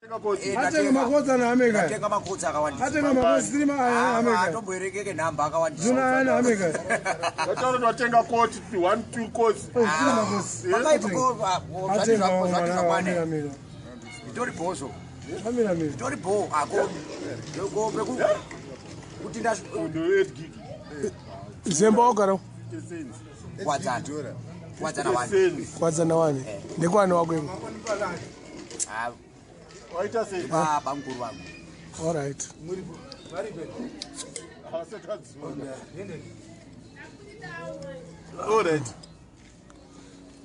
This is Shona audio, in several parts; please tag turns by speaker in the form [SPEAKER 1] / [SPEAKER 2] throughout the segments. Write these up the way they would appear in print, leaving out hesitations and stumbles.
[SPEAKER 1] Atenga makotsa na Hameka.
[SPEAKER 2] Atenga makotsa akawandisa.
[SPEAKER 1] Atenga makotsa streamer Hameka.
[SPEAKER 2] Atomboerekeke namba akawandisa.
[SPEAKER 1] Nduna ana Hameka.
[SPEAKER 3] Vatoro vatenga koti 1-2 course.
[SPEAKER 1] Atenga Hameka.
[SPEAKER 2] Itori bozo.
[SPEAKER 1] Hameka.
[SPEAKER 2] Itori bo ako. Go beku. Tinashe
[SPEAKER 3] ndo 8 gig.
[SPEAKER 1] Zembe ogara. Kwadzana wani. Ndekwani wakwema.
[SPEAKER 3] Waita sei?
[SPEAKER 2] Baba mkuru wangu.
[SPEAKER 1] All right.
[SPEAKER 3] All right.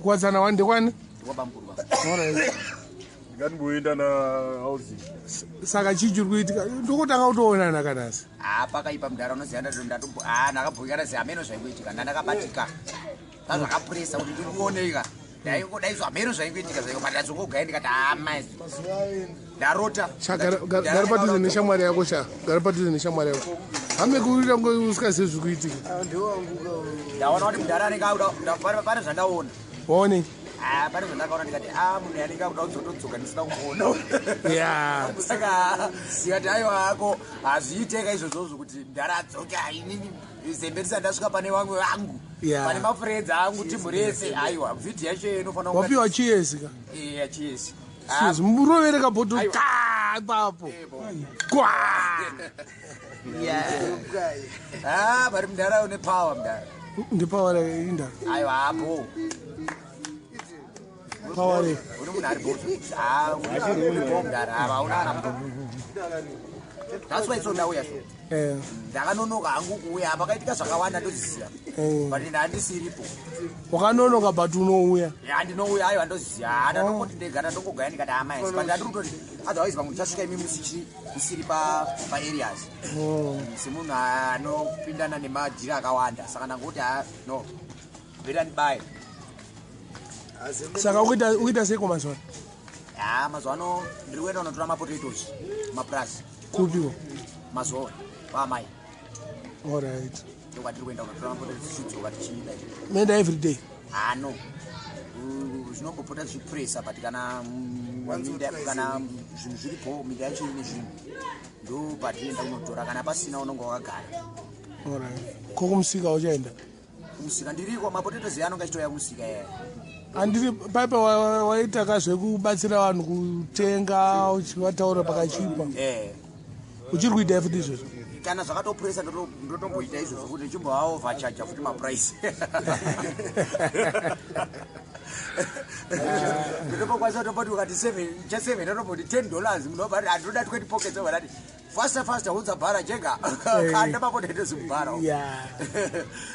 [SPEAKER 1] Kwadzana wani ndekwani?
[SPEAKER 2] Baba mkuru wangu.
[SPEAKER 1] All right.
[SPEAKER 3] Nganboenda na housing.
[SPEAKER 1] Saka chichiri kuitika ndokutanga kutoonana kanasi.
[SPEAKER 2] Pakaipa mudhara unoziva ndatombo ndakabhuyikana zihameno zvaingoitika ndandakabatika zvakapresa kuti ndikuoneka ndaingodai zvahameno zvaingoitika zvaikomatazongogaya ndikati amai ndarota
[SPEAKER 1] gari padhuze neshamwari yako gari padhuze neshamwari yako hamekuita usingazivi zvikuitika
[SPEAKER 2] ndaona kuti mudhara anenge pane zvandaona
[SPEAKER 1] waone
[SPEAKER 2] pane zvandakaona ndikati munhu yanenge akuda kudzotodzoka ndisina kumuona saka zikati aiwa ako hazviiteka izvozvozvo kuti mudhara adzoke inini Zembe risati ndasvika pane vamwe vangu pane mafuredza angu timu rese aiwa vhidhi yacho inofanira
[SPEAKER 1] wapiwa chiyesi ka
[SPEAKER 2] chiyesi
[SPEAKER 1] murovereka bhoto ipapo
[SPEAKER 2] vari mudhara une pawa mudhara
[SPEAKER 1] ndipawa inda
[SPEAKER 2] aiwa apo
[SPEAKER 1] Power.
[SPEAKER 2] Uri munhu ari bozo. Mudhara hauna mutombo. That's why so ndauya so. Ndakanonoka hangu kuuya apa kaitika zvakawanda ndoziziva. But ndandisiripo.
[SPEAKER 1] Wakanonoka but unouya.
[SPEAKER 2] Ndinouya aiwa ndoziziva. Ndangoti ndegara ndongogaya ndikati amai. But ndiri kutoti otherwise vamwe tichasvika imi musiri pa-areas. Semunhu anopindana nemajira akawanda. Saka ndangoti no. Beta ndibaye.
[SPEAKER 1] Saka uita seko mazwana?
[SPEAKER 2] Mazwano ndiri kuenda unotora mapotatoes, maprasi.
[SPEAKER 1] Kupiwa?
[SPEAKER 2] Mazwano, paamai.
[SPEAKER 1] All right.
[SPEAKER 2] Ndokatiri kuenda unotora mapotatoes chidzoka tichiida.
[SPEAKER 1] Menda every day?
[SPEAKER 2] No. Zvinombopota zvipresa but kana zvinhu zviripo minda yacho ine zvinhu ndo patinoenda unotora kana pasina unonga wakagara.
[SPEAKER 1] All right. Ko kumusika uchaenda?
[SPEAKER 2] Kumusika ndiriko mapotatoes anonga achitoya kumusika yaya.
[SPEAKER 1] Andiri paipa waita kazvekubatsira vanhu kutenga uchivataura pakachipa. Uchiri kuita futi izvozvo?
[SPEAKER 2] Kana zvakatopresa ndotomboita izvozvo kuti ndichimboaovercharge futi maprice. Ndinopokwanisa kutopoti ukati 7 ndotomboti $10 munobati handoda 20 pockets overati fasta unza bhara jega kanda mapotatoes mubhara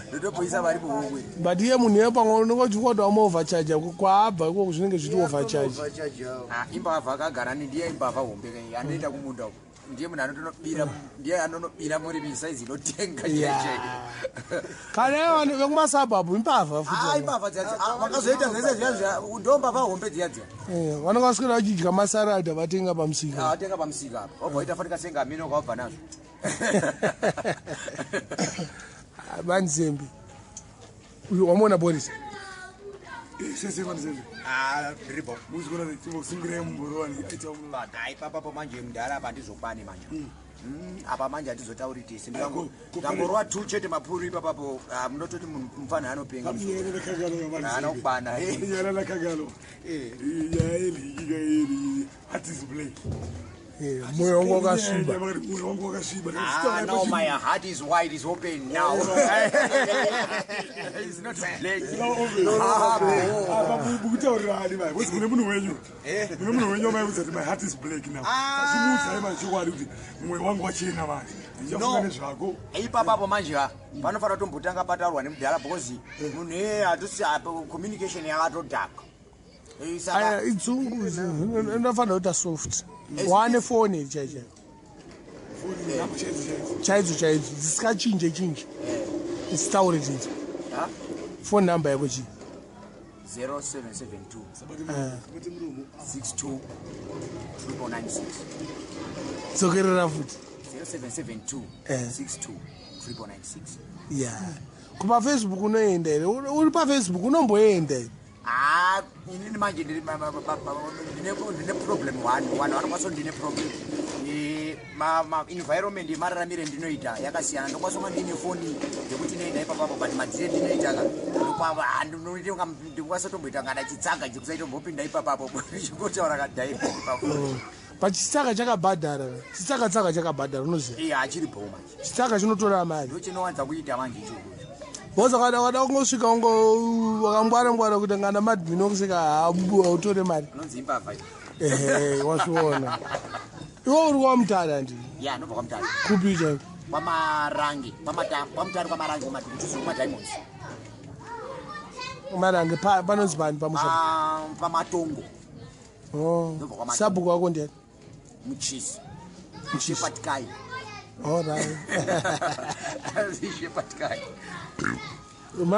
[SPEAKER 2] ndotomboisa vari muhomwe.
[SPEAKER 1] But iye munhu yepamwe unongochikwata wamuovercharge kwaabva ikoko zvinenge zviti overcharge.
[SPEAKER 2] Imbavha akagarani ndiye imbavha hombe kai anoenda kumunda uko ndiye munhu anonobira murimi saizi inotenga cheche.
[SPEAKER 1] Kana vanhu vekumasabhabhu imbavha futi.
[SPEAKER 2] Imbavha vakazoita zvese zviya ndo mbavha hombe dziya.
[SPEAKER 1] Vanonga vaswera vachidya masarada vatenga pamusika.
[SPEAKER 2] Vatenga pamusika apa. Wabva waita fanika senga amino kwabva nazvo.
[SPEAKER 1] Bani Zembe. Wamona Boris?
[SPEAKER 4] Sese Zembe.
[SPEAKER 2] Ribo.
[SPEAKER 4] Muzikona timbosungire mumborwani aita uno.
[SPEAKER 2] Badai papa manje mudhara apa ndizokwane manje. Apa manje atizotauri tese ndangorwa 2 chete mapuru ipapo munototi mufana anopenga anokubana
[SPEAKER 4] nyara lakagalo yaeli hatis play
[SPEAKER 1] moyo wangu wakashiba.
[SPEAKER 2] Now my heart is wide, is open now. It's not black.
[SPEAKER 4] My heart is black now.
[SPEAKER 2] No. Ipapo manje panofanira tombotanga patarwa nemudhara because munhu hatusi communication yakatodhaka.
[SPEAKER 1] Idzungu inofanira kuita soft. Wane phone chaicho. Chaidzo dzisikachinje. Isitaure chaidzo. Phone number yako chi?
[SPEAKER 2] 0772 62 996.
[SPEAKER 1] Zokerera futi.
[SPEAKER 2] 0772 62 996.
[SPEAKER 1] Yeah. Kupa Facebook unoenda here? Uri pa Facebook unomboenda here?
[SPEAKER 2] inini manje ndine problem one anokwaso ndine problem environment yemararamire ndinoita yakasiyana ndokwasonga ndine foni yekuti inoenda ipapapo but madhire ndinoitaka ndikwasotomboita ngada chitsanga chekusaitombopinda ipapapo chikotaura kadhairi
[SPEAKER 1] pachitsaka chakabhadhara chitsaka chakabhadhara unoziva
[SPEAKER 2] achiripo manje
[SPEAKER 1] chitsaka chinotora mari
[SPEAKER 2] ndochinowanza kuita manje ichoko
[SPEAKER 1] boza kada kungosvika wakangwara kuti ngana madhini okusvika hautore mari
[SPEAKER 2] unonzi imbavha
[SPEAKER 1] wasviona iwo uri kwamutare ndi
[SPEAKER 2] ndobva kwamutare
[SPEAKER 1] kupi chaiko
[SPEAKER 2] kwamarangi kwamutare kwamarangi kumadiamonds
[SPEAKER 1] marangi panonzi pani pamusha
[SPEAKER 2] pamatongo
[SPEAKER 1] sabhuku wako ndiani
[SPEAKER 2] muchisi shepatkai shepatkai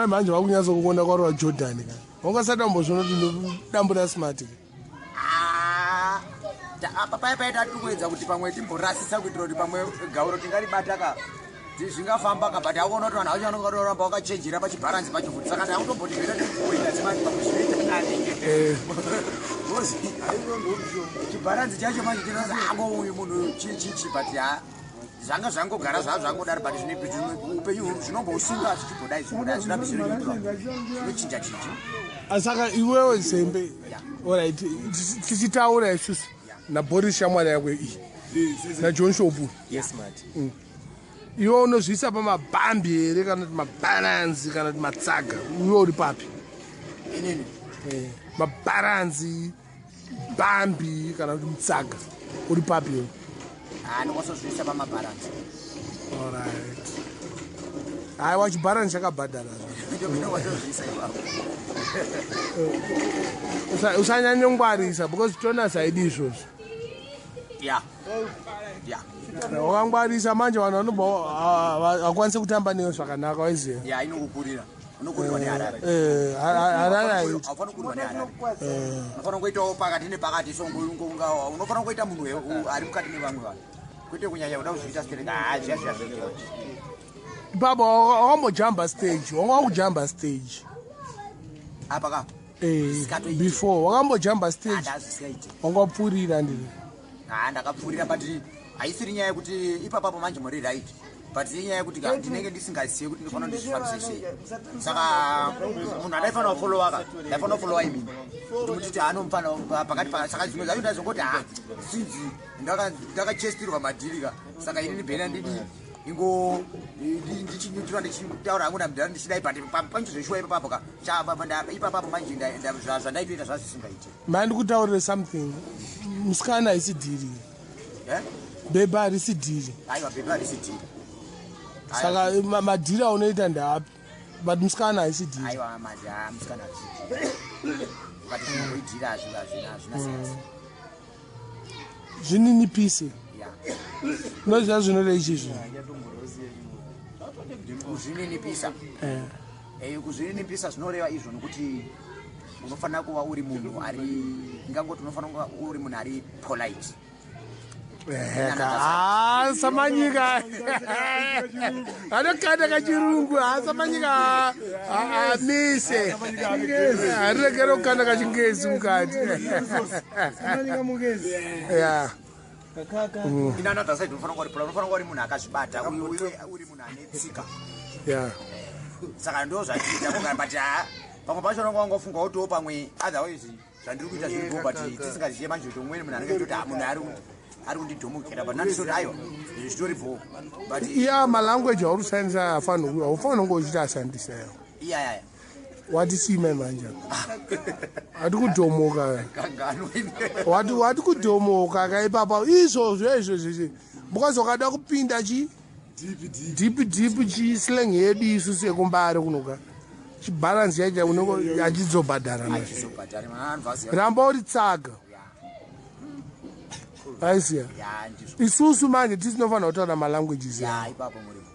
[SPEAKER 1] manje wakunyatsa kuona kwarwa jordan ka wangasadambozvona kuti dambura smart
[SPEAKER 2] paita tikuedza kuti pamwe timborasisa kuitira kuti pamwe gauro tingaribata zvingafamba ka but aona kuti vanhu vachanongatoramba wakachenjera pachibharanzi pacho futi saka ndautombotibvira tikuenda simati pakushiraitanane chibharanzi chacho manje chinozi ako uyu munhu chichi but zvanga zvangogara zvavo zvangodaro but upenyu zvinombousunga zvichibhodai zvina zvinochinja chichi
[SPEAKER 1] saka iwewe Zembe alright tichitaura isusu naBoris shamwari yako iyi naJohn Shopu iwe unozviisa pamabhambi here kana kuti mabharanzi kana kuti matsaga iwe uri papi
[SPEAKER 2] inini
[SPEAKER 1] mabharanzi bhambi kana kuti mutsaga uri papi iwe
[SPEAKER 2] ndokwasozviisa pamabharanzi
[SPEAKER 1] alright haiwa chibharanzi chakabhadhara usanyanyongwarisa because tona saidi izvozvo wakangwarisa manje vanhu vanobva vakwanise kutamba neyo zvakanaka waiziva
[SPEAKER 2] inokukurira unokurirwa neharare
[SPEAKER 1] harare haiti
[SPEAKER 2] haufani kurirwa neharare unofana kuitawo pakati nepakati unofana kuita munhu ari mukati nevamwe vanhu kwete kunyanya uda kuzviita zviya
[SPEAKER 1] baba wakambojamba stage wanga wakujamba stage
[SPEAKER 2] apaka
[SPEAKER 1] before wakambojamba stage wangapfurira ndiri
[SPEAKER 2] ndakapfurira but haisiri nyaya yekuti ipapapo manje muri right but inyaya yekuti ndinenge ndisingazivi kuti ndinofanira ndizvifambise sei saka munhu adaifanira kufolowa imini kuti mutiti anomufana pakati saka zvimwe zvacho ndazongoti sinzi ndakachestirwa madhirika saka inini bhena ndidi ingo ndichinyutura ndichitaura hangu namdara ndichidai but panchizoshuwa ipapapo ipapapo manje zvandaitoita zvazvisingaiti
[SPEAKER 1] mandi kutaurire something musikana haisi dhiri bhebha harisi dhiri
[SPEAKER 2] aiwa bhebha harisi dhiri
[SPEAKER 1] saka madhiri aunoita ndapi but musikana haisi dhiri
[SPEAKER 2] aiwa musikana harisi dhiri but zvinongoidhira hazvina sense
[SPEAKER 1] zvininipise nozviya zvinoreva ichizvi
[SPEAKER 2] kuzvininipisa kuzvininipisa zvinoreva izvo nokuti unofanira kuva uri munhu ari ingangoti unofanira kuva uri munhu ari polite
[SPEAKER 1] samanyika anokanda kachirungu samanyika mise ariregera kukanda kachingezi mukati
[SPEAKER 2] inanadasaidi unofanira kuva uri munhu akazvibata uri munhu ane tsika saka ndo zvachiita but pamwe pacho nongawangofunga kutiwo pamwe otherwise zvandiri kuita zviripo but tisingazive manje kuti umweni munhu anenge kuti munhu ari kundidhomokera but nandisoti aiwa izvi zvitoripo but
[SPEAKER 1] malanguage auri kushandisa haufanira kunge uchiti ashandisa
[SPEAKER 2] iya
[SPEAKER 1] wati sime manje hati kudhomoka wati kudhomoka kaipapa izvozvo because wakada kupinda deep chislang yedu isusu yekumbare kunoka chibharanzi yacho unenge achizobhadhara ramba uri tsaga aiziya isusu manje tisinofanira kutaura malanguages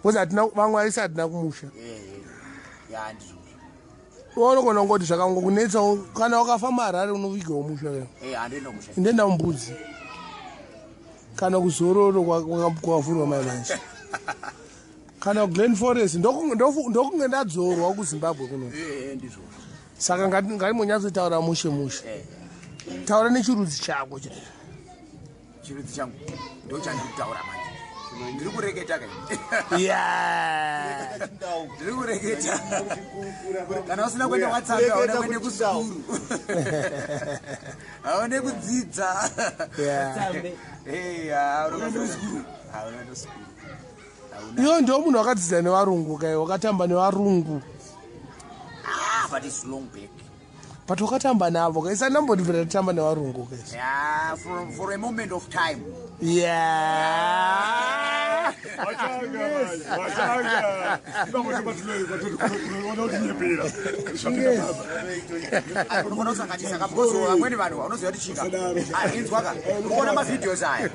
[SPEAKER 1] because vamwe aisi hatina kumusha unogona kungoti zvakangokunetsawo kana wakafamba Harare unovigawo musha indenda mbudzi kana kuzororo kwavhurwa maimanje kana Glen Forest ndokunge ndadzorwa kuZimbabwe kuno saka ngarimonyatsotaura mushe taura nechirudzi chako
[SPEAKER 2] chirudzi changu ndo chandikutaura manje ndiri kureketa kai ndiri kureketa kana usina kuenda WhatsApp aone kuende kusukuru aone kudzidza
[SPEAKER 1] iyo ndio munhu wakadzidza nevarungu kai wakatamba nevarungu
[SPEAKER 2] but it's long back
[SPEAKER 1] but wakatamba navo kai sanambodivira kutamba nevarungu kai
[SPEAKER 2] for a moment of time unosanganisa kabukoso amweni vanhu unoziva kuti chika inzwaka unoona mavhideos aya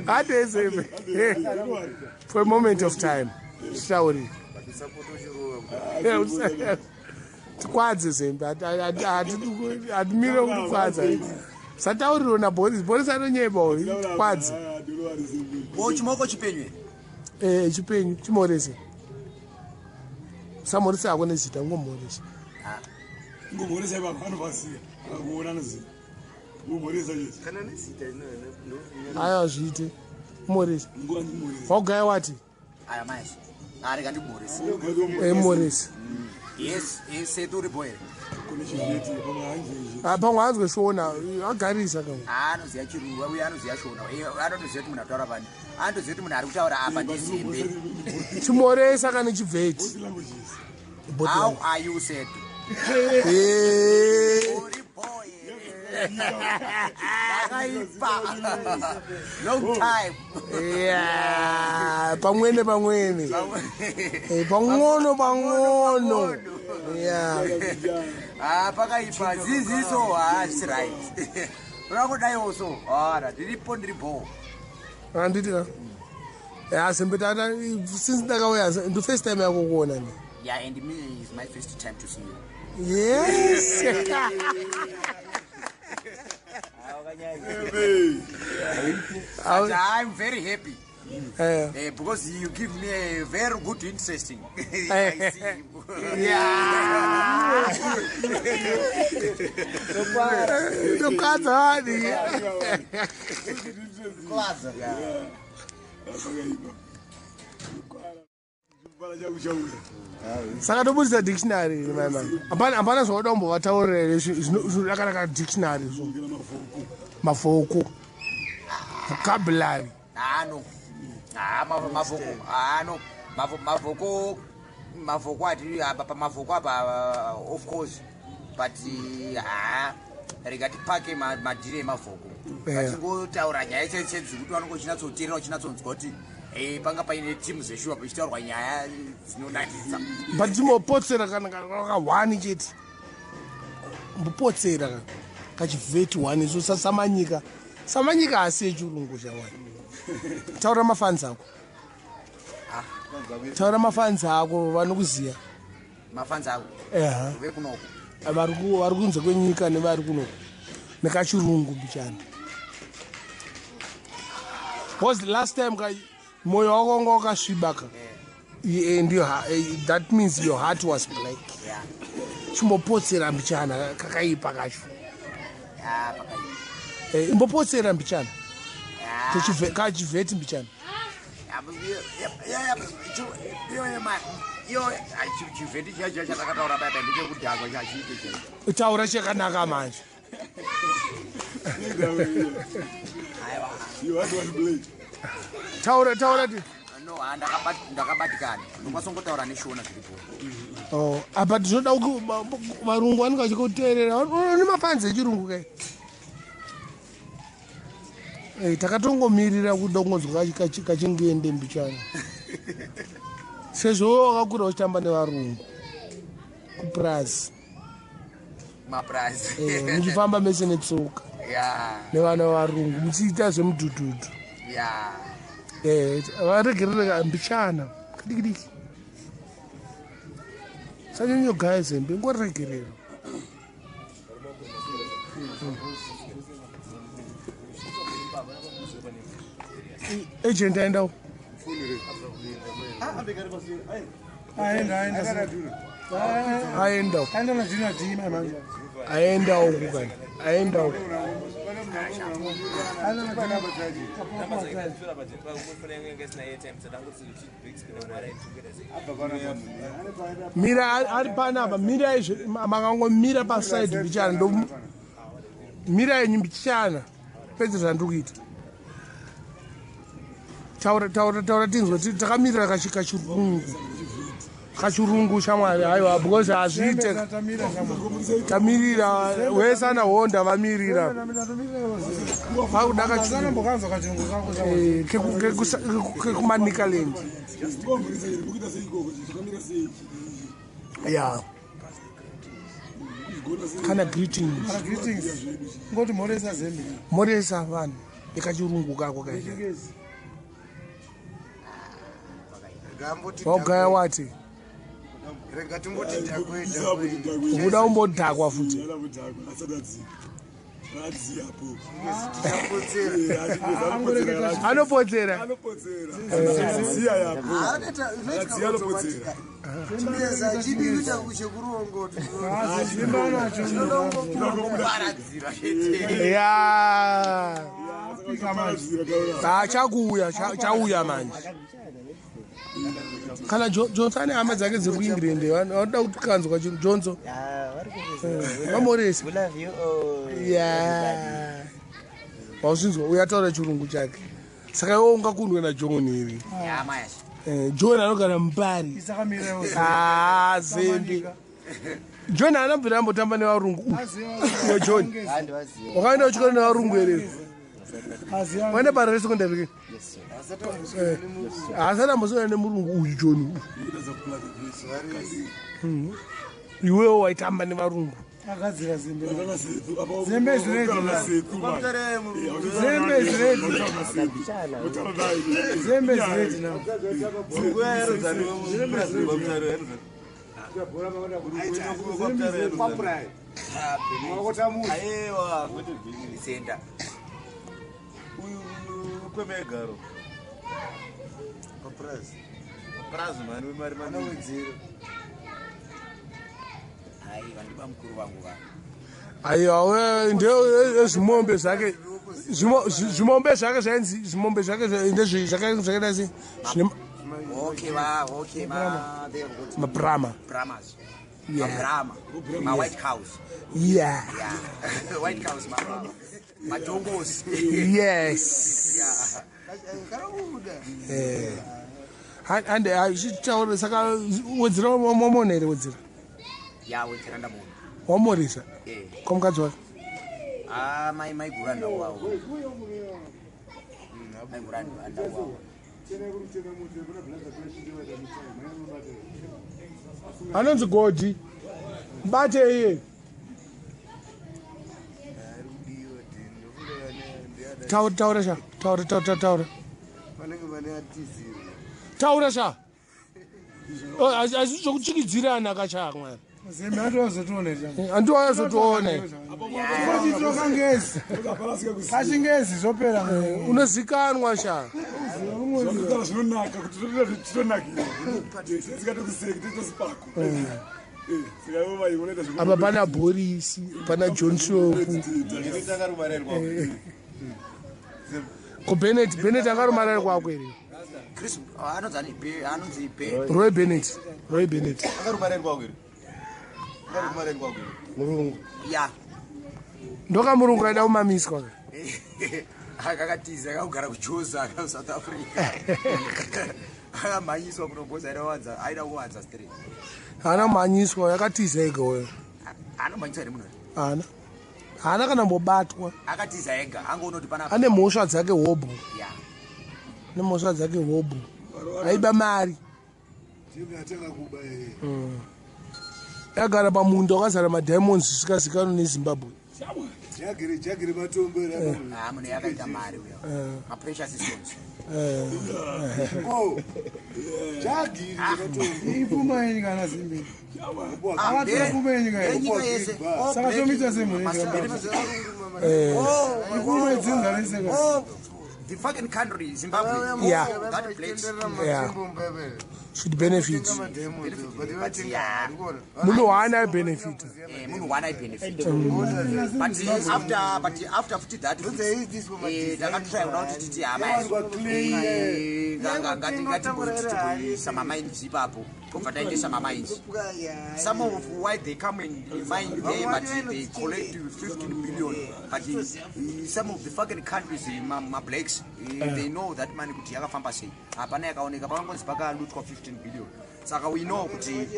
[SPEAKER 1] hadezeme for a moment of time tauri tikwadze Zembe hatimire kutikwadza sataurirwo naboris anonyeba tikwadze
[SPEAKER 2] chimoko chipenywe
[SPEAKER 1] chipenyu chimorese samorese ako nezita ngomorese
[SPEAKER 4] ngomorese baba anobasiya akuona nezita ngomorese yes
[SPEAKER 3] kana nezita
[SPEAKER 1] aya zviite morese wagaya wati
[SPEAKER 2] aya maisi ari kandi morese
[SPEAKER 1] morese
[SPEAKER 2] yes seturi boy
[SPEAKER 1] pamwe hanzwe shona agarisa kamwe
[SPEAKER 2] anoziva chirungu uye anoziva shona anotoziva kuti munhu ataura pani anotoziva kuti munhu ari kutaura apa ndezembe
[SPEAKER 1] chimoresa kana chibveti
[SPEAKER 2] how are you said long time
[SPEAKER 1] pamwene pang'ono
[SPEAKER 2] pakaipa ziziso hasi right unakodaiwo so ndiripo
[SPEAKER 1] anditi Zembe tata since ndakauya ndo first time yako kuona ni
[SPEAKER 2] and me is my first time to see you
[SPEAKER 1] yes
[SPEAKER 2] but I'm very happy because you give me a very good interesting I see
[SPEAKER 1] saka tobudisa dictionary hapana zvauda kumbovataurira zvinodakanaka dictionary zvo mavhoko vocabulary
[SPEAKER 2] mavhoko ati pamavhoko apa of course but rikatipake madhiri emavhoko vachingotaura nyaya chedzekuti vanongo chinatsoteerera uchinatsonzwa kuti panga paine timu zeshuwa pachitaurwa nyaya dzinonakidza
[SPEAKER 1] but timopotsera kana kaka1 chete mbopotsera kachivheti 1 iso samanyika asi echirungu chamwari taura mafanzi ako vanokuziya
[SPEAKER 2] mafanzi ako vekunoko
[SPEAKER 1] vari kunze kwenyika nevari kunoko nekachirungu mbichana was the last time moyo wako wanga wakasvibaka and that means your heart was black chimbopotsera mbichana kakaipa kacho imbopotsera mbichana kachivheti mbichana
[SPEAKER 2] chivheti chacho chatakataura baba ndechekudhakwa chachiite
[SPEAKER 1] taura chakanaka manje taura ti
[SPEAKER 2] no ndakabatikana ndokasongotaura neshona zviripo
[SPEAKER 1] apa tinoda varungu vanenge vachikuteerera nemapanzi echirungu kai takatongomirira kuda kungonzwa kachingeende mbichana sezvo wakakura uchitamba nevarungu kuprazi muchifamba mese netsoka nevana varungu muchiita zvemudhudhudhu varegerere mbichana kidikidiki sanyonyogaya Zembe ngoregerera agent aenda aenda ukukani aenda mira ari panapa mira izvo makangomira paside bichana ndo mira yenyu bichana pedze zvandiri kuita taura tinzwa takamirira kachirungu shamwari aiwa because hazviite tamirira wese ana honda vamirira vakuda kekumanikaland ya kana greetings
[SPEAKER 4] ngoti moresa Zembe
[SPEAKER 1] moresa vanhu ekachirungu kako kaita wagaya wati uda umbodhakwa futi anopotsera chauya manje kana Johnson ane hama dzake dziri kuengland vanoda kuti kanzwa Johnson vamoresa wausinzwa uyataura chirungu chake saka iwo ungakundwe naJohn here John anogara Mbare Zembe John anabvira ambotamba nevarungu John wakaenda uchikora nevarungu here waenda baro resekondari asana mbosona nemurungu uyu John iwewo waitamba nevarungu
[SPEAKER 4] akadzira Zembe
[SPEAKER 1] aiwa ndio zvimombe zvake zvimombe zvake zvainzi zvimombe zvake ndezvakaita sei mabrama
[SPEAKER 2] White House.
[SPEAKER 1] Yeah.
[SPEAKER 2] White House, Majongos.
[SPEAKER 1] Yes. And I should tell the Saka Wedzera Momonere Wedzera.
[SPEAKER 2] Yeah, Wedzera Ndamon.
[SPEAKER 1] One more is come Kazwa.
[SPEAKER 2] My grandma. My grandma.
[SPEAKER 1] Anonzi Godi bate iye taura sha taura sha azvizokuchikidzirana kacha mwana
[SPEAKER 4] Zembe andozotoona
[SPEAKER 1] andozotoona
[SPEAKER 4] kachingezi zvopera
[SPEAKER 1] unozikanwa sha
[SPEAKER 4] zvinonaka kuti titonakira tikatokuseki titosipako
[SPEAKER 1] apa pana Boris pana John Shofu ko Bennett akarumarara kwako here Roy Bennett
[SPEAKER 3] akarumarara kwako here
[SPEAKER 1] murungu
[SPEAKER 2] ya
[SPEAKER 1] ndoka murungu aida kumamiswa
[SPEAKER 2] akakatiza akagara kuchodza South Africa akamhanyiswa kunoboza aida kuwadza straight
[SPEAKER 1] hana mhanyiswa yakatiza ega wewe
[SPEAKER 2] anomhanyiswa nemunhu
[SPEAKER 1] hana kana mbobatwa
[SPEAKER 2] akatiza ega angonoti pana
[SPEAKER 1] ane mhosva dzake hobo
[SPEAKER 2] ya
[SPEAKER 1] nemhosva dzake hobo aiba mari yagara pamunda wakazara madiamonds zvisikazikanwa neZimbabwe
[SPEAKER 3] jagiri matombo
[SPEAKER 2] munhu yakaita mari uyo maprecious stones
[SPEAKER 3] jagiri matombo
[SPEAKER 4] ipfuma yenyu kana Zembe ipfuma yenyu
[SPEAKER 2] enyika yese
[SPEAKER 4] saka tomiita semunhu ipfuma idzinga rese
[SPEAKER 2] the fucking country, Zimbabwe.
[SPEAKER 1] Yeah.
[SPEAKER 2] That blacks.
[SPEAKER 1] Yeah. Should benefit.
[SPEAKER 2] But yeah.
[SPEAKER 1] Munhu waana benefit.
[SPEAKER 2] Munhu waana benefit. But after 50 that, ndakatry kuda kuti titi hama ngatiboisa mamainzi ipapo kubva taendesa mamainzi. Some of why they come and mine there, but they collect 15 billion. But some of the fucking countries, my blacks, they know that money kuti yakafamba sei. Hapana yakaoneka pakangonzi pakalutwa 15 billion. Saka we know kuti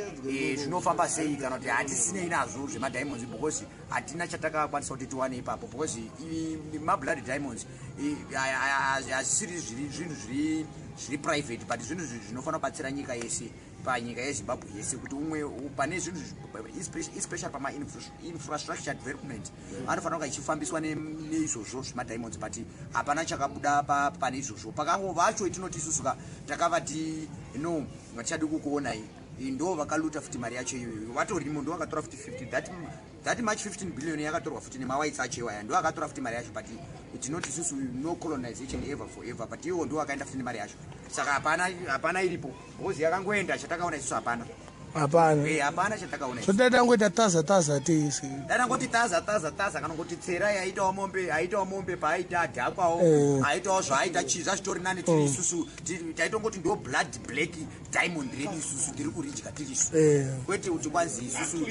[SPEAKER 2] zvinofamba sei kana kuti hatisine inazvo zvemadiamonds because hatina chatakakwanisa kuti tiwane ipapo because mablood diamonds hazisiri zvinhu zviri private but zvinhu zvinofanira kubatsira nyika yese panyika yeZimbabwe yese kuti umwe pane zvinhu especially pama-infrastructure development anofanira kunge ichifambiswa neizvozvo zvemadiamonds but hapana chakabuda pane izvozvo pakango vacho itinoti isusuka takavati no vachadi kukuonai ndo vakaluta futi mari yacho iyoyo vatori munhu wakatora futi 50 that much 15 billion yakatorwa futi nemawaits acho iwaya ndo akatora futi mari yacho but itinoti isusu no colonization ever forever but iwo ndo akaenda futi nemari yacho saka hapana iripo because yakangoenda chatakaona isusu hapana hapana chatakaona
[SPEAKER 1] so dadangoita taza tese
[SPEAKER 2] dadangoti taza kana kuti tsera yaitawo mombe paaita adhakwawo aitawo zvaaita chiza chitori nani tiri isusu taitongoti ndo blood black diamond red isusu tiri kuridya tiri isu kwete kuti kwanzi isusu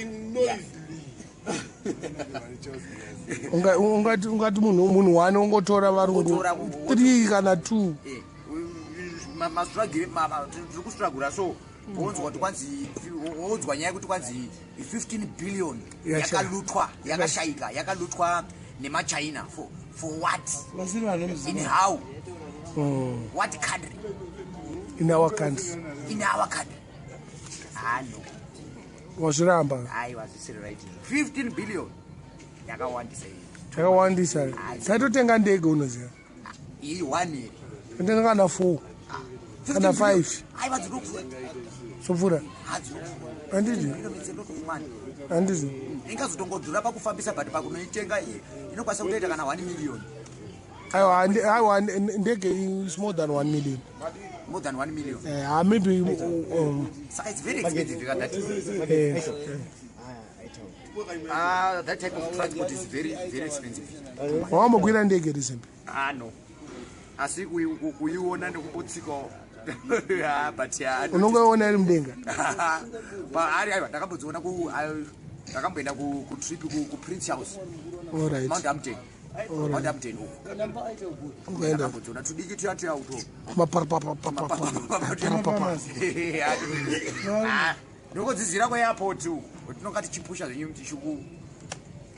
[SPEAKER 1] ungati munhu wane ungotora varungu 3 kana 2
[SPEAKER 2] tirikusturagura so onzwa kuti kwanzi onzwa nyaya yekuti kwanzi 15 billion yakalutwa yakashayika yakalutwa nemachina for what in how what country
[SPEAKER 1] in our country
[SPEAKER 2] no
[SPEAKER 1] wazviramba
[SPEAKER 2] aiwa zvisiri right 15 billion
[SPEAKER 1] yakawandisa taitotenga ndege unoziva
[SPEAKER 2] iyi 1
[SPEAKER 1] tenga kana 4 kana 5
[SPEAKER 2] aiwa dzinokuwa
[SPEAKER 1] sopfuura handizvi
[SPEAKER 2] ingazotongodhura pakufambisa but pakunoitenga inokwanisa kutoita kana 1 million
[SPEAKER 1] aiwa ndege is more than 1 million
[SPEAKER 2] more than 1 million
[SPEAKER 1] maybe
[SPEAKER 2] saka it's very expensive that that type of transport is very very expensive
[SPEAKER 1] wambokwira ndege rezembe
[SPEAKER 2] no asi kuiona nekubotsikawo but
[SPEAKER 1] unongoona iri mudenga
[SPEAKER 2] aiwa ndakamboenda kutrip kuprince house mount hampton uko tudiki tuyatuya uto ndokodzidzira kweairport uko tinonga tichipusha zvenyu tichiku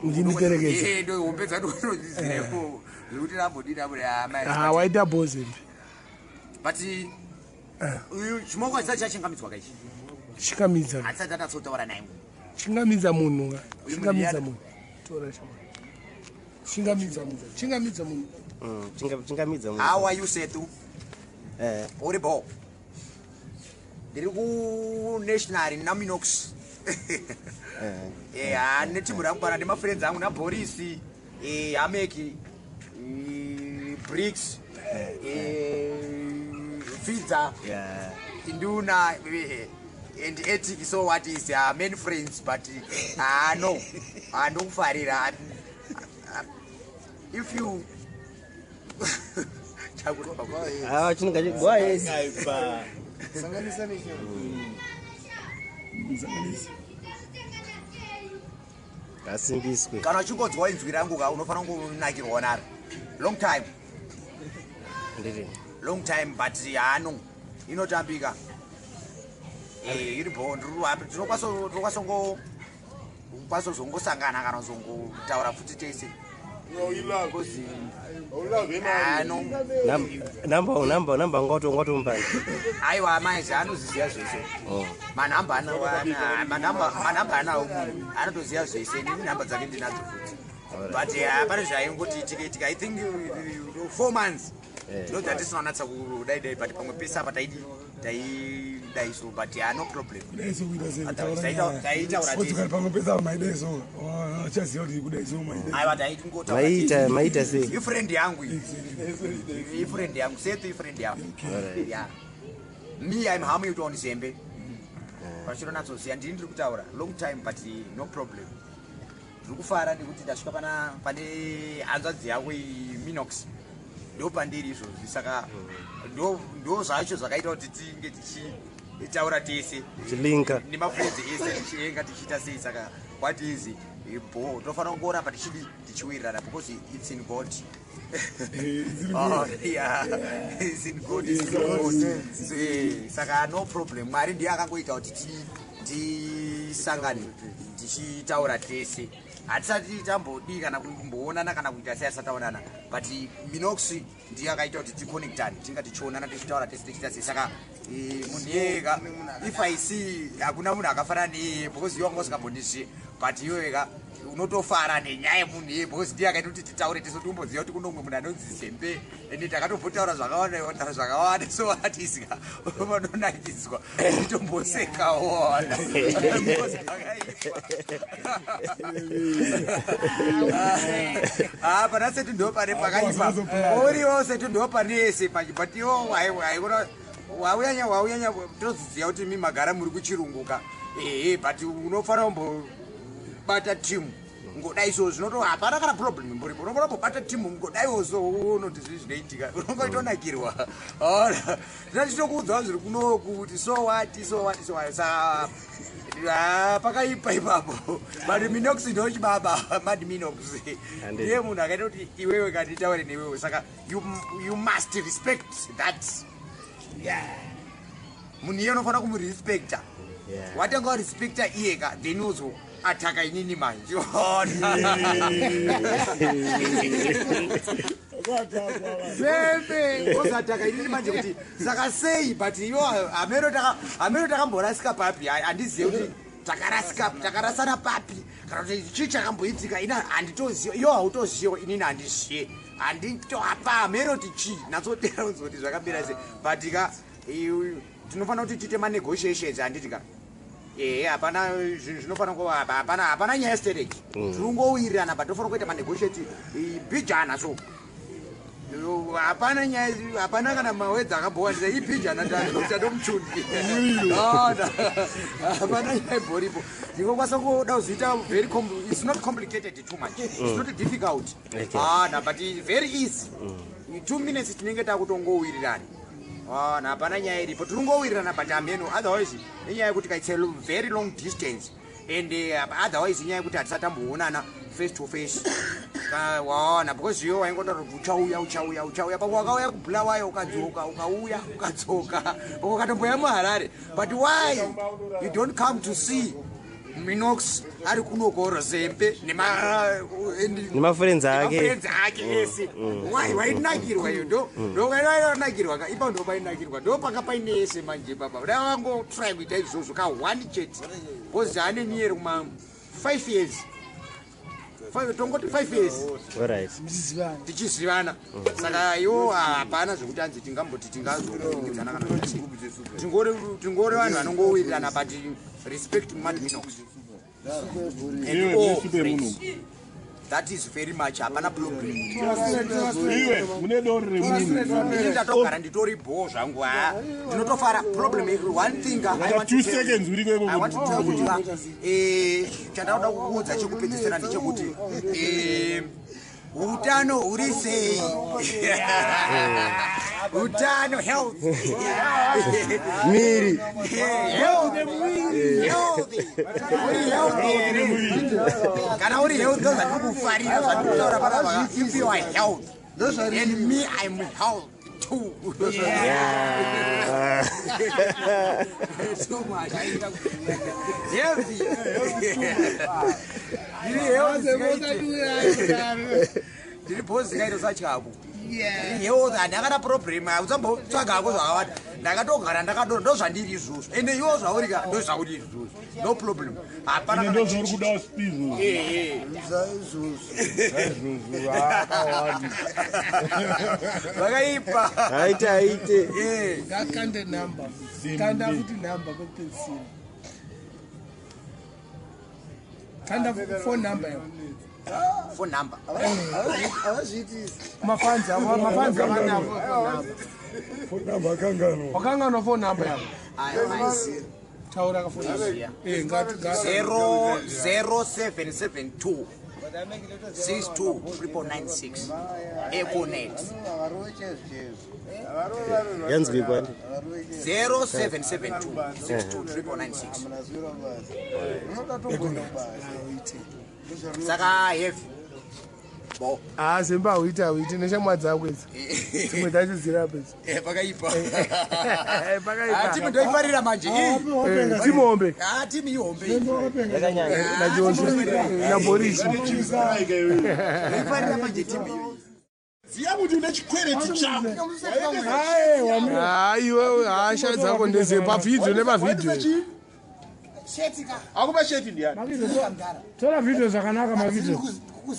[SPEAKER 1] ndinikerekeza
[SPEAKER 2] ndo hombe dzatinodzidzireko zvekuti
[SPEAKER 1] waita bhozembe
[SPEAKER 2] but chimoko chisati chachingamidzwa kaichi
[SPEAKER 1] chingamidza
[SPEAKER 2] hatisati tatatsotaura naye
[SPEAKER 1] chingamidza munhu tora chingamidza munhu
[SPEAKER 2] how are you setu uri bo ndiri kunational naminox netimu rangu pana ndemafriends angu naborisi Hamek bricks Wedzera Nduna and ethic so what is main friends but no andokufarira if you
[SPEAKER 5] asimbiswe
[SPEAKER 2] kana uchingodzwa inzwi rangu ka unofanira kunakirwa naro long time but no inotambika iri bhondi tinokwaso-zongosangana kana zongotaura futi tese
[SPEAKER 5] namba ngatombani
[SPEAKER 2] aiwa manje anoziziva zvese manhamba anawo munhu anotoziva zvese nini nhamba dzake ndinadzo futi but pane zvaingoti tika I think 4 months ndo dzatisina kunatsa kudaidai but pamwe pese apa taidi daiso but no problem
[SPEAKER 5] maita sei
[SPEAKER 2] ifriend yangu setu ifriend yangu yeah me I'm Hamek on Zembe pachinonazoziya ndini ndiri kutaura long time but no problem ndiri kufara ndikuti ndasvika pane hanzvadzi yako Minox ndo pandiri izvozvi saka ndo zvacho zvakaita kuti tinge tichitaura tese
[SPEAKER 5] chilinka
[SPEAKER 2] nemafriends ese tichienga tichiita sei saka what is bo tofanira kungoramba tichiwirirana because it's in God. Oh yeah, it's in God, it's in God. Saka no problem. Mwari ndiye akangoita kuti tisangane tichitaura tese. Hatisati tambodi kana kumboonana kana kuita sei asataonana, but Minox ndiye akaita kuti ticonnectane tinga tichionana tichitaura tese tichita sei. Saka munheka if I see hakuna munhu akafanana neye because iwe ngosingambondizve but iweka unotofara nenyaya yemunhu iye because ndiye akaita kuti titaure tese tiumboziva kuti kuno umwe munhu anonzi Zembe ende takatombotara zvakawanda so atisika vanonakidzwa titombosekawo pana setu ndo pane pakaipa uriwo setu ndo panese but iwo waunyanya toziziva kuti mimagara muri kuchirunguka but unofanira kumbobata timu ngodai so zvinoto hapana kana problem mboripo unofanira kumbobata timu ngodaiwo so unoti zvii zvinoitika unongoitonakirwa ndinachitokuudzawo zviri kunoku kuti so what saka pakaipa ipapo but Minox ndochibaba mad Minox ndiye munhu akaita kuti iwewe kanditaure newewe saka you must respect that. Yeah. Munhu iye unofanira kumurespecta. Watanga warespecta iyeka then uzo ataka inini manje. Zembe uzataka inini manje kuti saka sei but iwo amero takamborasika papi handizive kuti takarasana papi kana kuti chii chakamboitika ina handitoziva iwo hautoziva inini handizive handitohapa amero kuti chii natsotera unzoti zvakambira sei but ka tinofanira kuti tiite manegotiations handitika hapana zvinofanira kuva hapana nyaya yestereki tiringowirirana but tofanira kuita manegotiate bijana so hapana nyaya hapana kana mawedza akabhowandisa ipijana tadomuchundi hapana nyaya ibhoripo ndingokwanisa kuda kuzoita very it's not complicated too much it's not difficult but very easy 2 minutes tinenge takutongowirirana hapana nyaya iripo tiringowirirana but ameno otherwise inyaya yekuti kaitsa very long distance and otherwise inyaya yekuti hatisatamboonana face to face waona because iwe waingotaura kuti uchauya pako wakauya kubulawayo ukadzoka ukauya ukadzoka pako ukatomboya muharare but why you don't come to see Minox ari kunokoro Zembe
[SPEAKER 5] nemafriends ake
[SPEAKER 2] ese why wainakirwa iyo ndo wainakirwa ipa ndo painakirwa ndo paka paine ese manje baba ndavango try kuita izvozvo ka one chete because ane nyere kuma 5 years tongoti 5 years
[SPEAKER 5] alright
[SPEAKER 2] tichizivana saka iwo hapana zvekuti anzi tingamboti tingazokudzana kana kuti tingori vanhu vanongowirirana but respect mad Minox and all friends. That is very much hapana problem
[SPEAKER 3] iwe mune dori remunhu
[SPEAKER 2] ndatogara nditori bho zvangu ndinotofara problem one thing I want to
[SPEAKER 3] 2 seconds uri kweko
[SPEAKER 2] I want to tell you chandakuda kukuudza chekupedzisira ndechekuti utano uri sei utano health
[SPEAKER 5] miri
[SPEAKER 2] kana uri health ndozvatikufarira zvatinotaura panapa if you are health and me I'm health too. So much healthy ndiri bhozi kaito sachapo yewo handakana problem hausambotsvaga hako zvakawanda ndakatogara ndakadora ndo zvandiri izvozvo ende iwo zvaurika ndo zvauri izvozvo no problem.
[SPEAKER 3] Ine ndo zvori kuda spizo.
[SPEAKER 2] Vakaipa.
[SPEAKER 5] Aite.
[SPEAKER 1] Ngakande number. Kanda futhi number kwepensini. Kanda phone number yakho.
[SPEAKER 2] Phone number.
[SPEAKER 1] Mafanzi abanabo.
[SPEAKER 4] Phone number kangano.
[SPEAKER 1] Wakangano phone number yakho.
[SPEAKER 2] Ayisi.
[SPEAKER 1] Taura ka phone number. Ngathi
[SPEAKER 2] 0772 62 Econet.
[SPEAKER 5] Yanzwi kwani?
[SPEAKER 2] 0772 62 Saka heavy. Bo.
[SPEAKER 1] Zembe uita neshamwa dzako idzi. Dzimwe dzacho dzirape.
[SPEAKER 2] Pakaipa.
[SPEAKER 1] Pakaipa.
[SPEAKER 2] Timu ndoifarira manje.
[SPEAKER 1] Timombe.
[SPEAKER 2] Timu ihombe.
[SPEAKER 5] Yakanyanya.
[SPEAKER 1] Na Jones na Boris.
[SPEAKER 2] Ndoifarira manje timu iyo.
[SPEAKER 3] Ziya kuti une chikwereti chako.
[SPEAKER 1] Iwewe hasha dzako ndeze pavideo nepavideo.
[SPEAKER 3] Akupa sheti ndiani?
[SPEAKER 4] Tora video zvakanaka mavideo.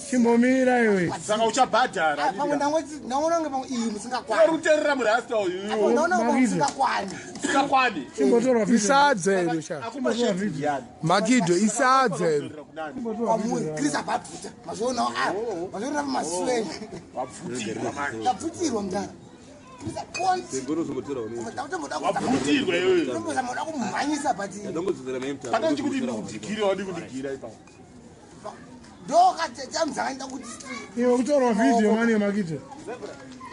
[SPEAKER 4] Chimbomira iwe.
[SPEAKER 3] Saka uchabhadhara.
[SPEAKER 2] Naona ngapa iyi musingakwani.
[SPEAKER 3] Uruterera murasta uyu.
[SPEAKER 2] Naona ngapa musingakwani.
[SPEAKER 3] Usingakwani.
[SPEAKER 4] Chimbotora video.
[SPEAKER 1] Isadzelo sha.
[SPEAKER 3] Akupa sheti ndiani?
[SPEAKER 1] Magido isadzelo.
[SPEAKER 2] Amwe Krisa bapfuta. Mazona mazona maswele.
[SPEAKER 3] Wapfutirwa manje.
[SPEAKER 2] Tapfutirwa mndana. Krisa ponti.
[SPEAKER 3] Wapfutirwa iwe.
[SPEAKER 2] Ndomoda kumhanyisa bati.
[SPEAKER 3] Kana chikuti ndikira wadi kundigira ipa.
[SPEAKER 2] Doka chamzanga kuti
[SPEAKER 4] Iwe kutora video mani Magido.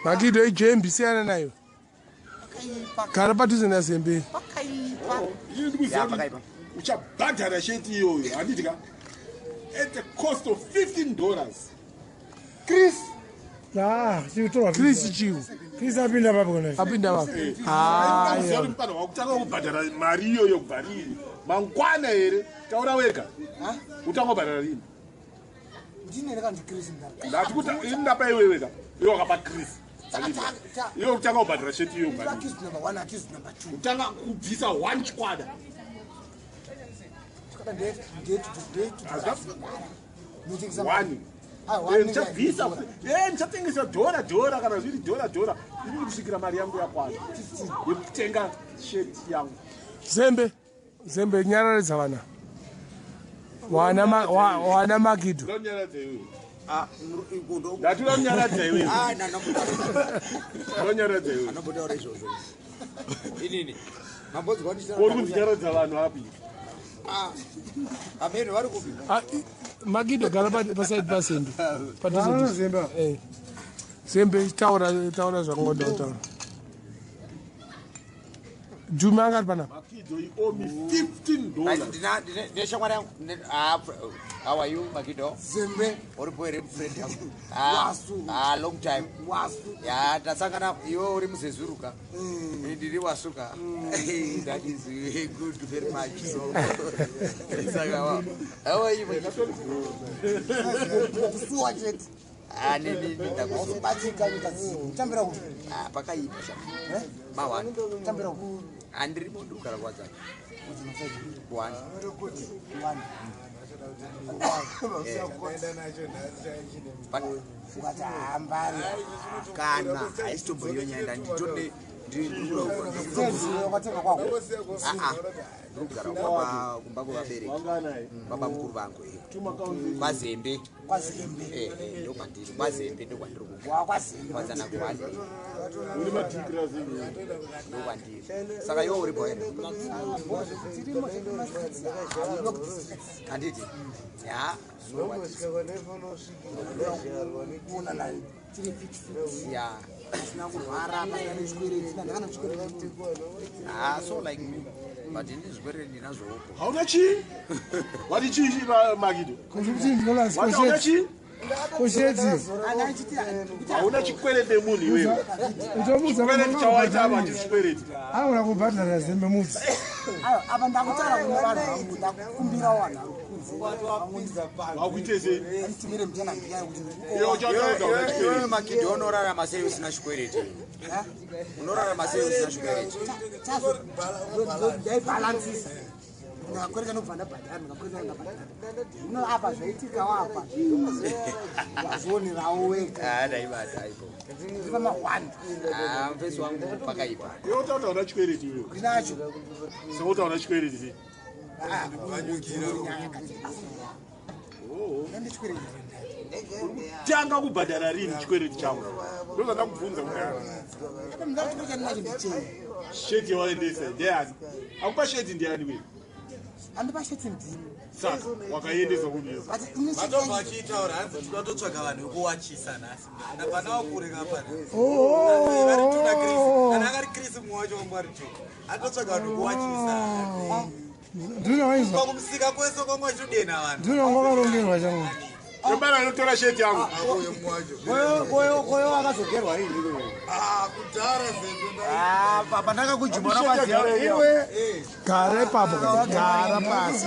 [SPEAKER 1] Magido ijembi siyana nayo. Gara padhuze naZembe.
[SPEAKER 2] pakaipa.
[SPEAKER 3] Uchabhadhara sheti iyoyo. Handitika. At the cost of $15.
[SPEAKER 2] Chris.
[SPEAKER 4] Chikutora video.
[SPEAKER 1] Chris Chiu.
[SPEAKER 4] Chris apinda papo kana.
[SPEAKER 1] Apinda papo.
[SPEAKER 3] Zori mpano wakutanga kubhadhara mari iyoyo kubvariri. Mangwana here. Taura wega. Utanga kubhadhara rini.
[SPEAKER 2] Ndine kandi Chris ndara.
[SPEAKER 3] Ndati kuti indapa iwe wega. Iwe wakapa Chris. Iwe utanga kubhadhara sheti iyoyo kubvariri.
[SPEAKER 2] Accused number 1, accused number 2.
[SPEAKER 3] Utanga kubvisa 1 chikwada. One. Ndichabvisa. Ndichatengesa dhora kana zviri dhora. Ndiri kusvikira mari yangu yakwana. Yekutenga sheti yangu.
[SPEAKER 1] Zembe nyararedza vana. Wana Magido.
[SPEAKER 3] Ndonyaradza iwe.
[SPEAKER 2] Ikondo.
[SPEAKER 3] Ndatura nyaradza iwe. Ndonyaradza iwe.
[SPEAKER 2] Anobodaura izvozvo. Inini. Mambodzi kwandisana.
[SPEAKER 3] Uri kunyaradza vanhu api?
[SPEAKER 2] Amene vari kupi?
[SPEAKER 1] Magido gara paside pasendo.
[SPEAKER 4] Padhuze Zembe.
[SPEAKER 1] Zembe taura zvakangoda kutaura. Jumi angari panapa?
[SPEAKER 3] Magido you owe me $15.
[SPEAKER 2] Ndineshangwana yangu. How are you, Magido? Zembe. Uri boyere friend yangu. Long time. Ya tasangana iwe uri muzezuruka. Ndiri wasuka. That is good very much. So. How are you, Magido? Nini ndakubatika nikazi. Tambira ku. Pakaipa sha. Mawani. Tambira ku. Andiri mondukara kwadza. One. Kana aisitomboyonyaenda nditode ndikugara kumba kuvabereki baba mukuru vangu kwazembe ndokwandiri kwazembe ndokwandiri kwazana kuwani ndokwandiri saka iwo uri boyena handiti ya yeah. So like me, but in this very dinner.
[SPEAKER 3] How much? What did you Magido? Hauna chikwelete muni wewe. Chikwelete cha white hapa chikwelete.
[SPEAKER 4] Hauna kubhadhara Zembe muzi.
[SPEAKER 2] Apa ndakutara kumubana ndakumbira wana.
[SPEAKER 3] Wakuiteze.
[SPEAKER 2] Antimire mjana mbiya kuti.
[SPEAKER 3] Yo
[SPEAKER 2] Magido honorara maseo sina chikwelete. Honorara maseo sina chikwelete. Dai balances.
[SPEAKER 4] ngakwenda nobvanda badani ngakwenda ngabadani no apa zvaitika wapa wazvionerawo wega
[SPEAKER 2] ndaibata aipo
[SPEAKER 4] ndiva ma1
[SPEAKER 2] mfesi wangu pakaipa
[SPEAKER 3] iwe utaona chikwereti iwe
[SPEAKER 4] ndinacho
[SPEAKER 3] saka utaona chikwereti tanga kubhadhara rini chikwereti changu ndozanda kubvunza sheti yawaendesa ndeani akupa sheti ndiani we
[SPEAKER 4] andipa sheti ndini
[SPEAKER 3] saka wakaendesa kumisa
[SPEAKER 6] matobva achitaura hanzi tinototsvaga vanhu vekuwachisa nhasi napana wakureka pana kana akari krisi mumwe wacho wangwari cho atotsvaga vanhu vekuwachisa pakumusika kwese kwanga achitodena vanhu
[SPEAKER 4] ndinongwakarongerwa changu
[SPEAKER 3] yobana inotora sheti yangu
[SPEAKER 4] koyo wakazogerwa rini
[SPEAKER 6] kudhara
[SPEAKER 2] pandakakujimona paziiwe
[SPEAKER 1] gara ipapo gara pasi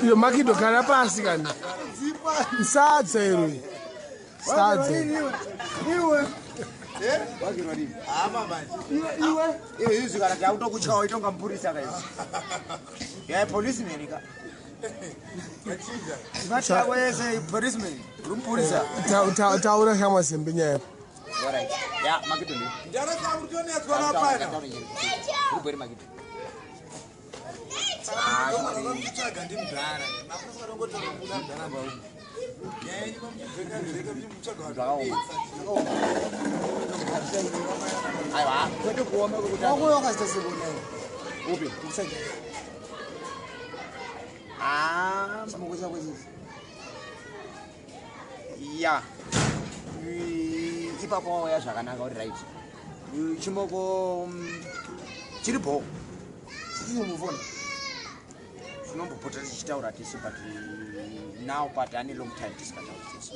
[SPEAKER 1] iyo makido gara pasi kana sadza iro sadza
[SPEAKER 2] iwe izvi kana tautokutyawo itonga mupurisa kaii yai policeman ka wese policeman rumpurisa
[SPEAKER 1] taura shama Zembe nyaya
[SPEAKER 2] ya makido ndi
[SPEAKER 6] ndarasakutonetswa napana vanomutsvaga ndimudhara
[SPEAKER 2] aiwa kwete kuoma
[SPEAKER 4] koyo wakazita sebonai
[SPEAKER 2] upi
[SPEAKER 4] chimoko chako chichi
[SPEAKER 2] ya ipapo waya zvakanaka uri right chimoko chiri bho
[SPEAKER 4] chichinomufona
[SPEAKER 2] tinombopota tichitaura tisi but now but ane long time tisikatauri tisi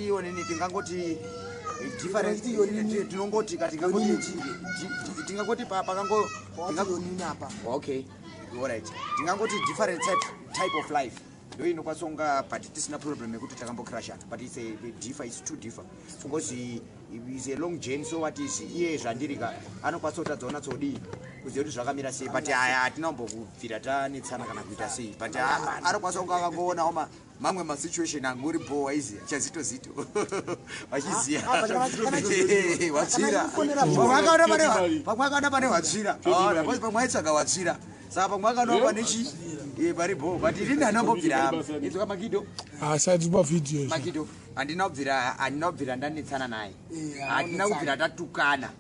[SPEAKER 2] ionini tingangoti different tinongoti tingangoti pakango
[SPEAKER 4] apa
[SPEAKER 2] okay alright tingangoti different type of life ndo inokwanisa kunga but tisina problem yekuti takambocrashana but it's a differ it's too differ fungozi is a long journey so what is iye zvandirika anokwanisa kutadzawo natsodii kuziva kuti zvakamira sei but hatina kumbobvira tanetsana kana kuita sei but anokwanisa kunga akangoonawo mamwe masituation angu uri bho waiziya chazitozito wachiziya watsvira pamwe akaona pane watsvira pamwe aitsvaga watsvira saka pamwe akanoa pane chi pari bho but ini handambobvira idzoka makido
[SPEAKER 1] asati pavhidhiyo
[SPEAKER 2] makido handina kubvira ndanetsana naye hatina kubvira tatukana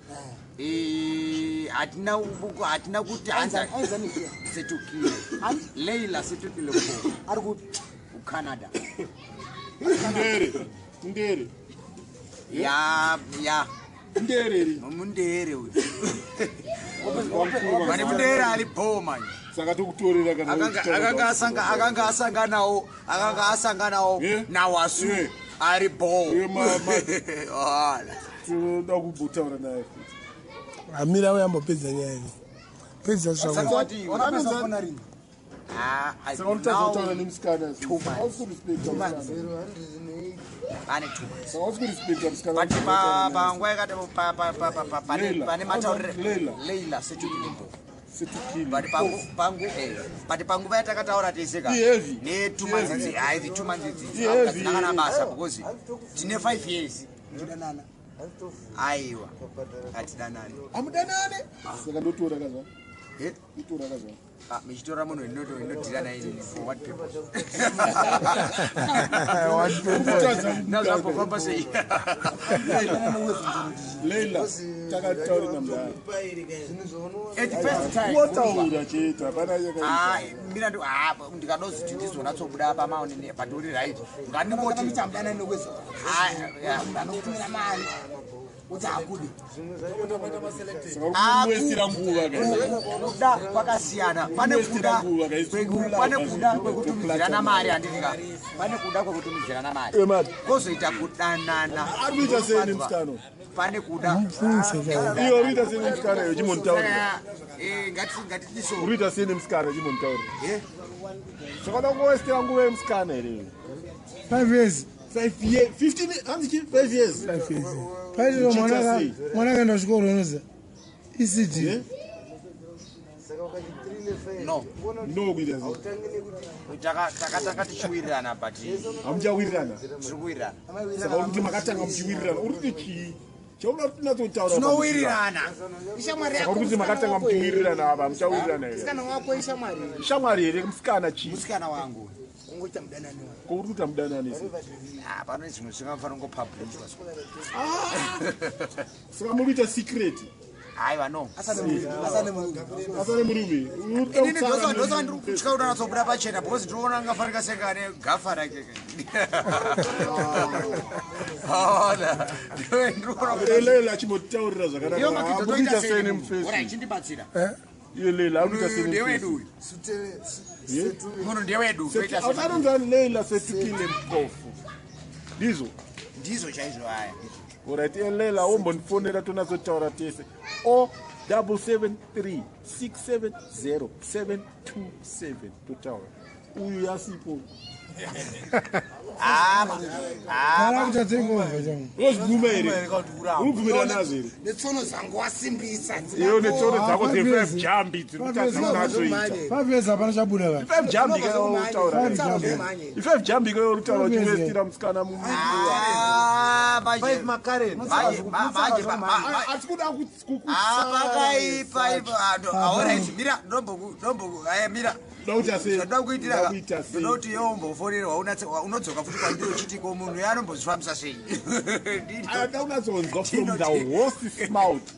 [SPEAKER 2] hatina kuti setukile leila setukile
[SPEAKER 4] ari kuti
[SPEAKER 2] kucanada
[SPEAKER 3] ndere
[SPEAKER 2] ya
[SPEAKER 3] ndere
[SPEAKER 2] mundere uyu mane mundere ali bho mani
[SPEAKER 3] saka tokutorera kana
[SPEAKER 2] akanga asanganawo nawasu ari bho
[SPEAKER 3] toda kubotaura naye
[SPEAKER 1] amira uyambopedza nyaya iyi pedza
[SPEAKER 4] wakapezafona rini
[SPEAKER 3] saka unotadzotaura nemusikana
[SPEAKER 2] ane
[SPEAKER 3] but
[SPEAKER 2] panguva yakati pane mataurire leila setukilembo but panguva yatakataura teseka netumanzidzi haidzi tumanzidzi dzinakana basa because tine 5 years
[SPEAKER 4] ndidanana
[SPEAKER 2] aiwa hatidanani
[SPEAKER 3] amudanane saka ndotora kazva itora kazva
[SPEAKER 2] michitora munhu inodhirana for what purpose nazvambofamba sei
[SPEAKER 3] leila takataura namudara
[SPEAKER 2] wotaura
[SPEAKER 3] chete hapana
[SPEAKER 2] mirando ndikadoziti ndizonatsobuda pamaonini but uri right ngandingoti
[SPEAKER 4] chamudana nokwezi anokutumira mari kuti akude
[SPEAKER 3] saka nguva
[SPEAKER 2] kuda kwakasiyana pane kuda kwekutumidzirana mari handivika pane kuda kwekutumidzirana mari kozoita kudanana
[SPEAKER 3] ari kuita sei nemusikano
[SPEAKER 2] pane kuda
[SPEAKER 3] iyo uriita sei nemusikana iyo chimonitaurira
[SPEAKER 2] ngatidiso
[SPEAKER 3] uriita sei nemusikana chimonitaurira saka kungowestera nguva yemusikana here
[SPEAKER 1] 5 years
[SPEAKER 3] 5 years 15 hanzi 5 years
[SPEAKER 1] Paito mwana kaenda kuchikoro unoziva ECD.
[SPEAKER 2] No.
[SPEAKER 3] No kuita sei.
[SPEAKER 2] Takatanga tichiwirirana but
[SPEAKER 3] Hamuchawirirana.
[SPEAKER 2] tikuwirirana.
[SPEAKER 3] Saka kuti makatanga muchiwirirana uri kuti chii? Chauda tinatsotaura.
[SPEAKER 2] Tinowirirana.
[SPEAKER 4] Ishamwari
[SPEAKER 3] Saka
[SPEAKER 4] yako.
[SPEAKER 3] kuti makatanga muchiwirirana apa muchawirirana here.
[SPEAKER 4] Sikana wako ishamwari.
[SPEAKER 3] Shamwari here musikana chii?
[SPEAKER 2] Musikana wangu.
[SPEAKER 4] Ungoita mudanani wako.
[SPEAKER 3] Ko uri kuita mudanani sei?
[SPEAKER 2] Pano zvimwe zvingafanira kungopublishwa.
[SPEAKER 3] Saka muri kuita secret.
[SPEAKER 2] Aiwa no.
[SPEAKER 4] Asane
[SPEAKER 3] murume.
[SPEAKER 2] Inini ndosa ndiri kutya kuti anatsobuda pachena because ndinoona angafanika seka ne Gaffa rake. Haona.
[SPEAKER 3] Lela achimotaurira zvakanaka.
[SPEAKER 2] Iyo makitotoita
[SPEAKER 3] sene mufesi.
[SPEAKER 2] Ora chindibatsira.
[SPEAKER 3] Iyo lela akuita sene
[SPEAKER 2] Ndiye
[SPEAKER 3] mufesi.
[SPEAKER 2] wedu. Munhu ndiye wedu. Toita sene.
[SPEAKER 3] Atanonza lela setukile mpofu. Ndizo
[SPEAKER 2] chaizvo haya.
[SPEAKER 3] Alright, lela wombonifonera tonazotaura tese. 0736700727 totaura. Uyu yasipo.
[SPEAKER 1] Kana kutatengova changu.
[SPEAKER 3] Woziguma here. Ugumira nazo here.
[SPEAKER 4] Netsono zangu wasimbisa.
[SPEAKER 3] Iyo netsono dzako ze5 jambi dziri kutadzana nazo ita.
[SPEAKER 1] 5 years hapana chabuda vanhu.
[SPEAKER 3] 5 jambi kayo utaura. 5 jambi kayo utaura uchivestira musikana mu.
[SPEAKER 2] Five Makaren.
[SPEAKER 3] Atikuda
[SPEAKER 2] pakaipa alright mira ndombo mira
[SPEAKER 3] Dauta sei.
[SPEAKER 2] Ndakuitira ndoti yombofonerwa unodzoka futi kwandiro chiti ko munhu yanombozvifambisa sei.
[SPEAKER 3] Ataunazonzwa from the horse's mouth.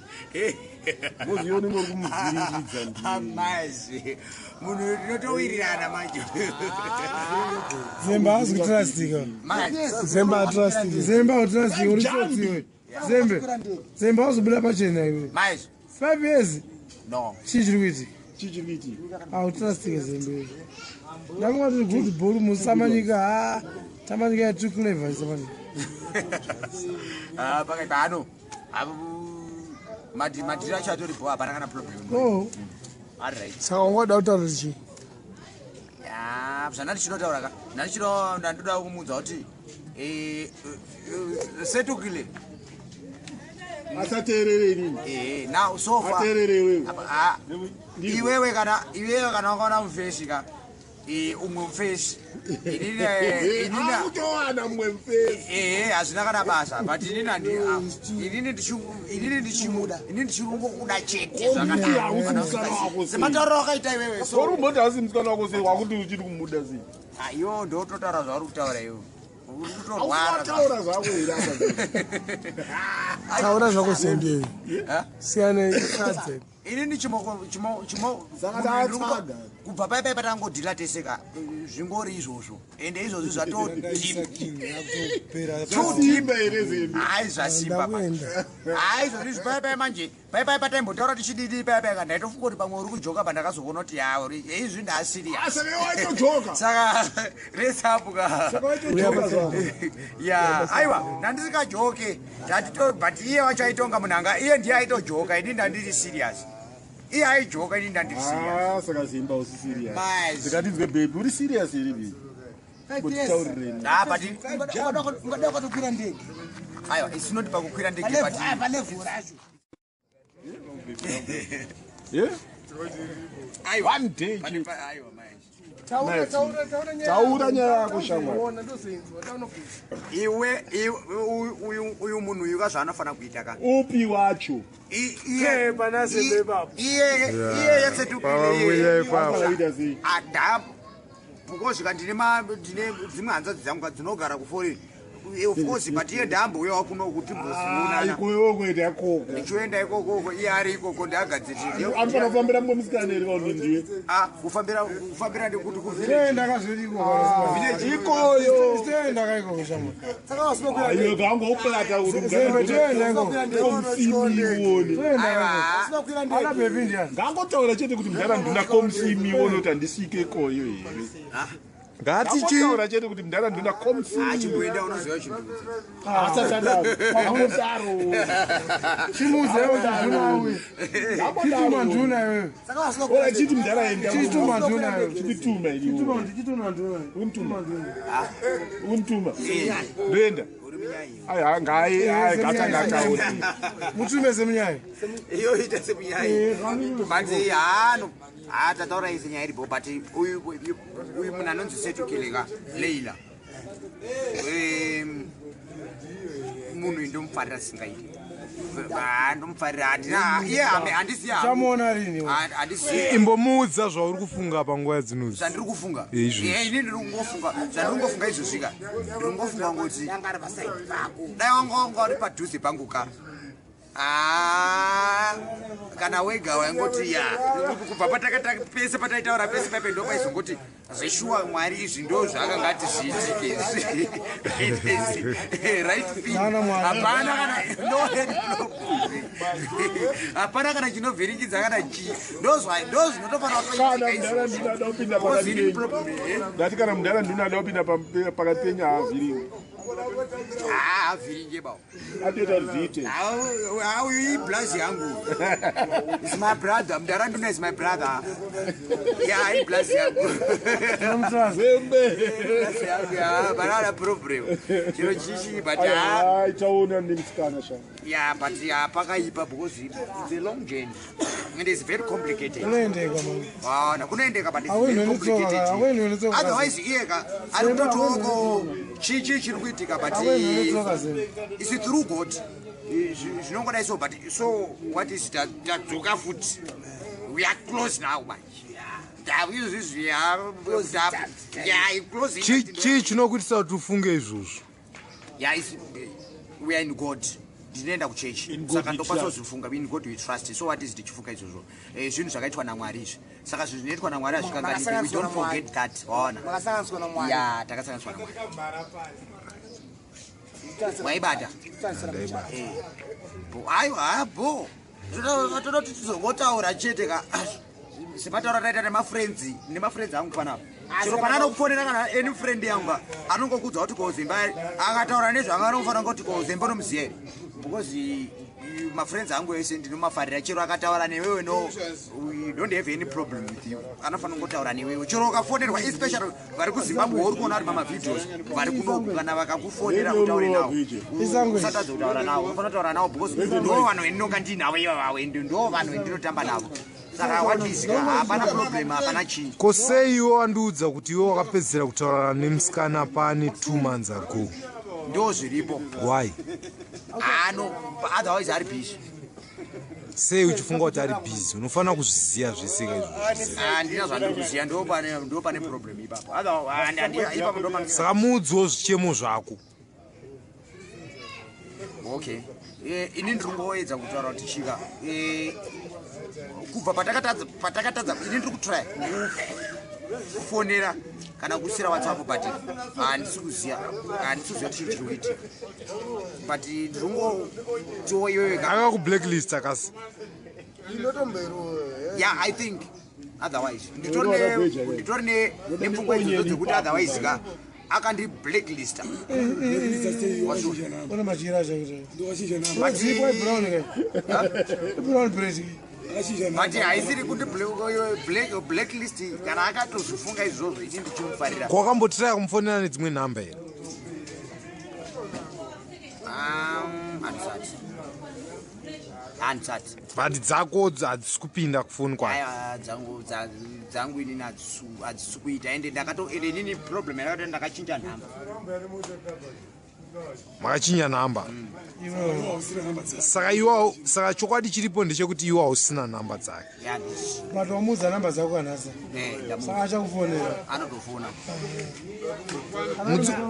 [SPEAKER 3] Muzioni muri kumuvhiringidza ndiye.
[SPEAKER 2] Amazi. Munhu ndinotowirirana manje.
[SPEAKER 1] Zembe hazi kutrustika. Zembe hatrustika. Zembe hatrustika uri chotsiwe. Zembe hazobuda pachena iwe.
[SPEAKER 2] Maizi.
[SPEAKER 1] 5 years.
[SPEAKER 2] No.
[SPEAKER 1] Chichiri
[SPEAKER 3] Chichiriti.
[SPEAKER 1] Hautrustika Zembe. Ndakungati good ball musamanyika tamanyika ya too clever samanyika.
[SPEAKER 2] Pakaipa ano. Madhira acho atoripo hapana kana problem.
[SPEAKER 1] Oh.
[SPEAKER 2] Alright.
[SPEAKER 1] Saka ungoda kutaura chi?
[SPEAKER 2] Zvandati chinotaura ka. Ndandoda kumudza kuti setukile.
[SPEAKER 3] Asaterere nini?
[SPEAKER 2] Now so far.
[SPEAKER 3] Aterere wewe.
[SPEAKER 2] Iwewe kana wakaona mufeshi ka. Umwe mufeshi. Inina
[SPEAKER 3] kutowana mwe mfesi.
[SPEAKER 2] Hazvina kana basa but inini ndichirungo kuda chete zvakanaka. Sematauro akaita iwewe so.
[SPEAKER 3] Urumboti hasi musikana wako sei wakuti uchiri kumuda sei?
[SPEAKER 2] Iwo ndototaura zvauri kutaura iwe.
[SPEAKER 3] Taura zvako here apa.
[SPEAKER 1] Taura zvako Zembe. Siyane ikadze.
[SPEAKER 2] Inini chimo kubva paipai patangodhila teseka zvingori izvozvo ende izvozvo
[SPEAKER 3] Zvasimba here Zembe.
[SPEAKER 2] hai zvasimba hai izvozvo paipai manje paipai pataimbotaura tichididi paipai ka ndaitofunga kuti pamwe uri kujoka pandakazoona kuti yauri izvi ndaasiriya saka resapuka ya aiwa ndandisikajoke but iye wacho aitonga munhanga iye ndiye aitojoka ini ndandiri serious. Iye aijoka ini ndandiri serious.
[SPEAKER 3] Saka Zembe usi serious. Zikandinzwe baby uri serious here baby. Kutitaurireni.
[SPEAKER 2] But ungada kwatokwira ndege. Aiwa isinoti pakukwira ndege but
[SPEAKER 4] Level racho.
[SPEAKER 3] Yeah?
[SPEAKER 2] aiwa
[SPEAKER 3] One day.
[SPEAKER 2] aiwa manje.
[SPEAKER 3] Taura nyaya yako shamwari.
[SPEAKER 2] Iwe uyu munhu uyu kazvaanofanira kuita ka.
[SPEAKER 3] Upi wacho?
[SPEAKER 2] Iye yatsetukile
[SPEAKER 3] Akaita sei?
[SPEAKER 2] adapu because ndine dzimwe hanzvadzi dzangu dzinogara kuforeign. Of course but iye ndambo uyo wakuno kuti mbosuna.
[SPEAKER 3] Ikuyo kwenda koko.
[SPEAKER 2] Ndichoenda ikoko iye ari ikoko ndagadzirira.
[SPEAKER 3] Anofana kufambira mumwe musikana here kana ndiye?
[SPEAKER 2] Kufambira ndikuti kuvillage.
[SPEAKER 1] Ndakazviri
[SPEAKER 3] Ikoyo.
[SPEAKER 1] Tenda kaiko shama.
[SPEAKER 4] Saka wasinokwira.
[SPEAKER 3] Ayo gango uplata uri
[SPEAKER 1] Zembe tenda iko.
[SPEAKER 3] komsimi wone.
[SPEAKER 4] Wasinokwira ndege.
[SPEAKER 1] Ala baby ndiya.
[SPEAKER 3] Ngangotaura chete kuti mndara nduna komsimi wone kuti andisvike ikoyo here.
[SPEAKER 5] Ngatichi
[SPEAKER 3] chete kuti mndara nduna komsimi.
[SPEAKER 2] Chimboenda unoziva chimbuzi.
[SPEAKER 3] Asasada. Amutaro.
[SPEAKER 1] Chimuze nduna uyu. Chituma nduna wewe.
[SPEAKER 4] Saka wasinokwira.
[SPEAKER 3] Ora chiti mndara enda.
[SPEAKER 1] Chituma nduna wewe.
[SPEAKER 3] Chituma ili.
[SPEAKER 1] Chituma nduna.
[SPEAKER 3] Untuma. Ndoenda. Aya ngai gatanga
[SPEAKER 1] Mutume Zemnyai.
[SPEAKER 2] Iyo ita semunyai. Manzi hano. Ata taura izinyai ribo but uyu munhu anonzi Setu Kilega Leila. Munhu indomufarira singaiti. Ndomufarira handisiya.
[SPEAKER 1] Chamona rini.
[SPEAKER 2] Handisiya.
[SPEAKER 5] Imbomudza zvauri kufunga panguva dzinozi.
[SPEAKER 2] Zvandiri kufunga.
[SPEAKER 5] Izvi.
[SPEAKER 2] Zvandiri kufunga izvozvika. Ndiri kungofunga kuti dai wanga uri padhuze pangu ka. Kana wega waingoti ya kubva patakataka pese pataitaura pese paipe ndo paizongoti zveshuwa Mwari izvi ndo zvakangati zviitike right thing. Hapana kana chinovhirikidza kana chii ndo zvinotofanira
[SPEAKER 3] ndati kana mudhara ndinoda kupinda pakati penya havhiringi
[SPEAKER 2] havhiringe bao
[SPEAKER 3] atoita zviite
[SPEAKER 2] iyi blazi yangu is my brother mudhara nduna is my brother ya iyi blazi yangu
[SPEAKER 3] Zembe
[SPEAKER 2] banana problem chiro chichi but
[SPEAKER 3] ichaona ndimtsikana sha
[SPEAKER 2] yeah but pakaipa because it's a long journey and it's very complicated. Kunoendeka but it's very complicated. Otherwise iyeka ari kutotoko chichi chiri kuitika but it's through God. Zvinongoda so but so what is that tadzoka futi we are close now man.
[SPEAKER 5] Chii chinokuitisa kuti ufunge izvozvo?
[SPEAKER 2] We are in God. Ndinoenda kuchechi saka ndokwanisa kuzvifunga in God we trust. So what is tichifunga izvozvo zvinhu zvakaitwa naMwari izvi saka zvinhu zvinoitwa naMwari hazvikanganiki. We don't forget that. Waona ya takasanganiswa naMwari waibata aiwa bo toda kuti tizongotaura chete ka sepataura taita nemafriends angu panapa chero pana anokufonera kana any friend yangu anongokudza kuti kozemba akataura nezvanga anofanira kuti kozemba nomuziya here because mafriends angu ese ndinomafarira chero akataura newewe no we don't have any problem with you anofanira kungotaura newewe chero ukafonerwa especially vari kuZimbabwe uri kuona kuti mamavideos vari kunoku kana vakakufonera kutaure navo usatadza kutaura navo unofanira kutaura navo because ndo vanhu vendinonga ndinavo ivava ndo vanhu vendinotamba navo saka watizika hapana problem hapana chii.
[SPEAKER 5] Ko sei iwe wandiudza kuti iwe wakapedzera kutaurana nemusikana pane 2 months ago?
[SPEAKER 2] Ndo zviripo.
[SPEAKER 5] Why?
[SPEAKER 2] Otherwise ari busy.
[SPEAKER 5] Sei uchifunga kuti ari busy? Unofanira kuzviziya zvese izvozvo.
[SPEAKER 2] Handina zvandiri kuziya ndo pane problem ipapo. Ipapo ndo pane.
[SPEAKER 5] Saka muudzewo zvichemo zvako.
[SPEAKER 2] Okay. Ini ndiri kungoedza kutaura kuti chika kubva patakatadza ini ndiri kutry kufonera kana kusira WhatsApp but handisi kuziya kuti chii chiri kuitika but ndinongotiwo iwewe
[SPEAKER 5] akakublacklist akasi.
[SPEAKER 2] yeah I think otherwise nditori nepfungwa idzodzo dzekuti otherwise ka akandi blacklist
[SPEAKER 1] Ona machira zvakuti brown bread
[SPEAKER 2] mati haisiri kuti blacklist kana akatozvifunga izvozvo ichi ndichimufarira.
[SPEAKER 5] Kwakambotiraya kumufonera nedzimwe nhamba here?
[SPEAKER 2] handisati
[SPEAKER 5] but dzako hadzisi kupinda kufoni kwayo.
[SPEAKER 2] dzangu inini hadzisi kuita ende inini problem yakati ndakachinja nhamba.
[SPEAKER 5] Makachinja nhamba? Saka chokwadi chiripo ndechekuti iwe hausina nhamba dzake.
[SPEAKER 1] Matomudza nhamba dzako kanhasa saka achakufonera
[SPEAKER 2] anotofona.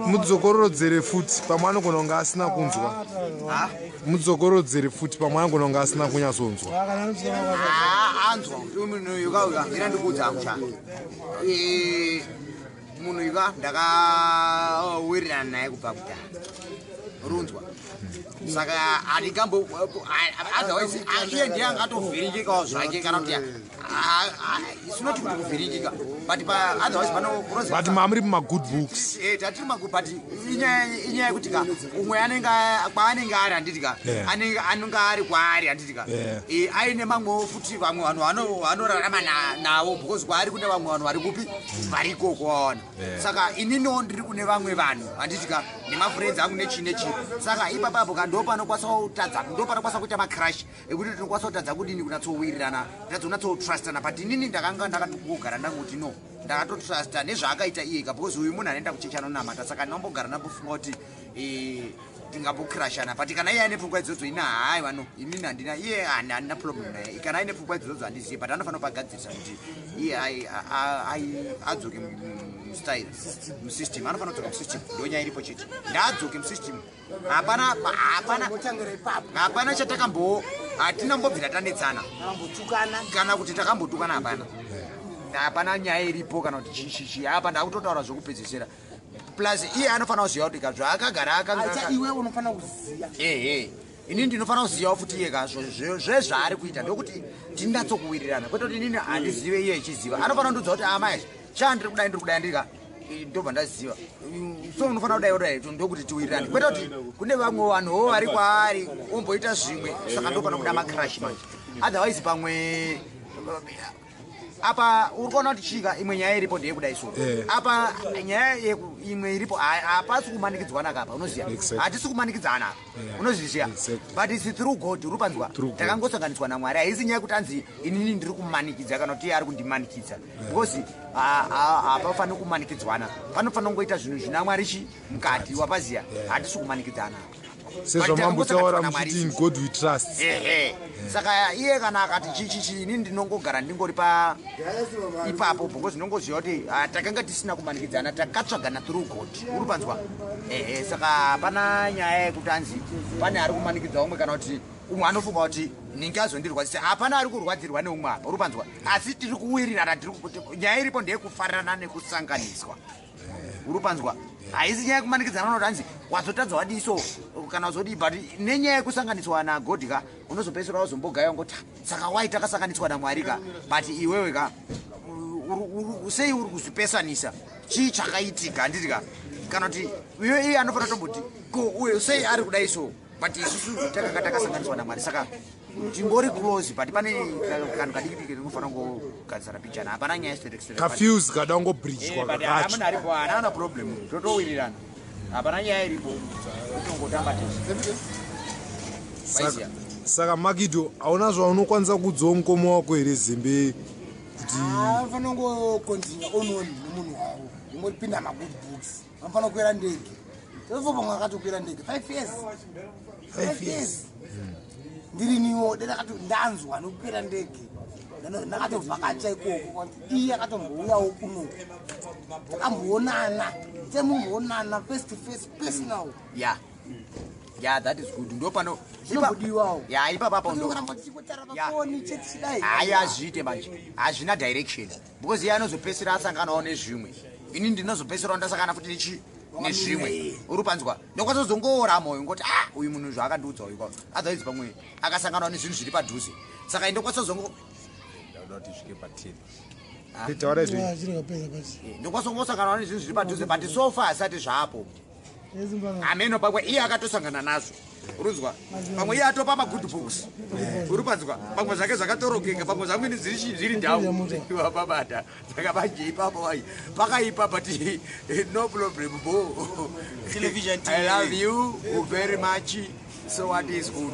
[SPEAKER 5] Mudzokorodzere futi pamwe anogona kunge asina kunzwa. Mudzokorodzere futi pamwe anogona kunge asina kunyatsonzwa.
[SPEAKER 2] Anzwa munhu yuka ira ndikuudza amushana munhu yuka ndakawirirana naye kubva kudhaya runzwa saka andikambo otherwise iye ndiye angatovhiringikawo zvake kana kuti it's not kuvhirikika but otherwise
[SPEAKER 5] but mamuri good books
[SPEAKER 2] tatiri magood but inyaya yekuti ka umwe kwaanenge ari handitika anenge ari kwaari handitika aine mamwewo futi vamwe vanhu vanorarama navo because kwaari kune vamwe vanhu vari kupi vari ikoko waona saka ininiwo ndiri kune vamwe vanhu handitika nemafriends angu nechi saka ipapapo ka ndo panokwanisa kutadza ndo panokwanisa kuita macrash ekuti tinokwanisa kutadza kudini kunatsowirirana tinatsotrustana but inini ndakanga ndakatogara ndanguti no ndakatotrusta nezvaakaita iyeka because uyu munhu anoenda kuchechi anonamata saka ndinombogara ndambofunga kuti tingambokrashana but kana iye ane pfungwa idzodzo ina hai vano inini handina iye handina problem naye kana aine pfungwa idzodzo handizivi but anofanira kupagadzirisa kuti iye adzoke mustyle musystem anofanira kudzoka musystem ndonya iripo chete ndaadzoke musystem hapana hatinambobvira tanetsana kana kuti takambotukana hapana nyaya iripo kana kuti chichichi apa ndakutotaura zvokupedzisira plus iye anofanira kuziva kuti zvaakagara
[SPEAKER 4] iwe unofanira kuziva
[SPEAKER 2] ini ndinofanira kuzivawo futi iye zvezvaari kuita ndokuti tinatsokuwirirana kwete kuti inini handizive iye ichiziva anofanira kundudza kuti amai chandiri kudai ndika ndobva ndaziva so unofanira kudai ndokuti tiwirirane kwete kuti kune vamwe vanhuwo vari kwaari omboita zvimwe saka ndofanira kuda macrash manje otherwise pamwe apa uri kuona kuti chika imwe nyaya iripo ndeyekudai so apa nyaya imwe iripo hapasi kumanikidzwana kapa unoziva hatisi kumanikidzana apa unozviziva but isi through god uri panzwa takangosanganiswa namwari haisi nyaya kuti anzi inini ndiri kumanikidza kana kuti iye ari kundimanikidza because hapafaniri kumanikidzwana panofanira kungoita zvinhu zvina mwari chi mukati wapaziya hatisi kumanikidzana
[SPEAKER 5] sezvo mambotaura muchiti in god we trust
[SPEAKER 2] saka iye kana akati chichichi ini ndinongogara ndingori ipapo because ndinongoziva kuti takanga tisina kumanikidzana takatsvagana through god uri panzwa saka hapana nyaya yekuti anzi pane ari kumanikidza umwe kana kuti umwe anofunga kuti ninge azondirwadzisa hapana ari kurwadzirwa neumwe apa uri panzwa asi tiri kuwirirana nyaya iripo ndeyekufarirana nekusanganiswa uri panzwa haisi nyaya yekumanikidzana unoti hanzi wazotadza wadiso kana uzodii but nenyaya yekusanganiswa nagod ka unozopedzisira wazombogaya ngoti saka wai takasanganiswa namwari ka but iwewe ka sei uri kuzvipesanisa chii chakaitika handiti ka kana kuti iye anofanira tomboti ko uye sei ari kudai so but isusu takanga takasanganiswa namwari saka tingori close but pane kanhu kadikidiki tinofanira kugadzira pichana hapana nyaya
[SPEAKER 5] kafuse kada ngobridgwa
[SPEAKER 2] kakati aripo haana problem totowirirana hapana nyaya iripo tongotamba
[SPEAKER 5] saka makido hauna zvaunokwanisa kudzowo mukoma wako here Zembe kuti
[SPEAKER 4] anofanira kungokontinya ononi nomunhu wavo ingoripinda magood books anofanira kukwira ndege tofo pamwe akatokwira ndege 5 years ndiriniwo ndakati ndanzwa nokukwira ndege ndakatovhakacha ikoko iye akatombouyawo kuno takamboonana temumboonana face to face personal
[SPEAKER 2] yeah that is good ndo pano
[SPEAKER 4] ipodiwawo
[SPEAKER 2] ipapapa hayi azviite manje hazvina direction because iye anozopesera asanganawo nezvimwe ini ndinozopeserawo ndasangana futi nechi nezvimwe uri panzwa ndokwanisa kuzongoora moyo ngoti uyu munhu zvakandiudza uyu kwa otherwise pamwe akasanganawo nezvinhu zviri padhuze saka ndokwanisa kuzongo ndokwanisa kungosanganawo nezvinhu zviri padhuze but so far asati zvapo ameno pamwe iye akatosangana nazvo urunzwa pamwe iye atopa magood books uri panzwa pamwe zvake zvakatorokeka pamwe zvamweni zviri ndau wapabata saka manje ipapo pakaipa but no problem bo television I love you very much so what is good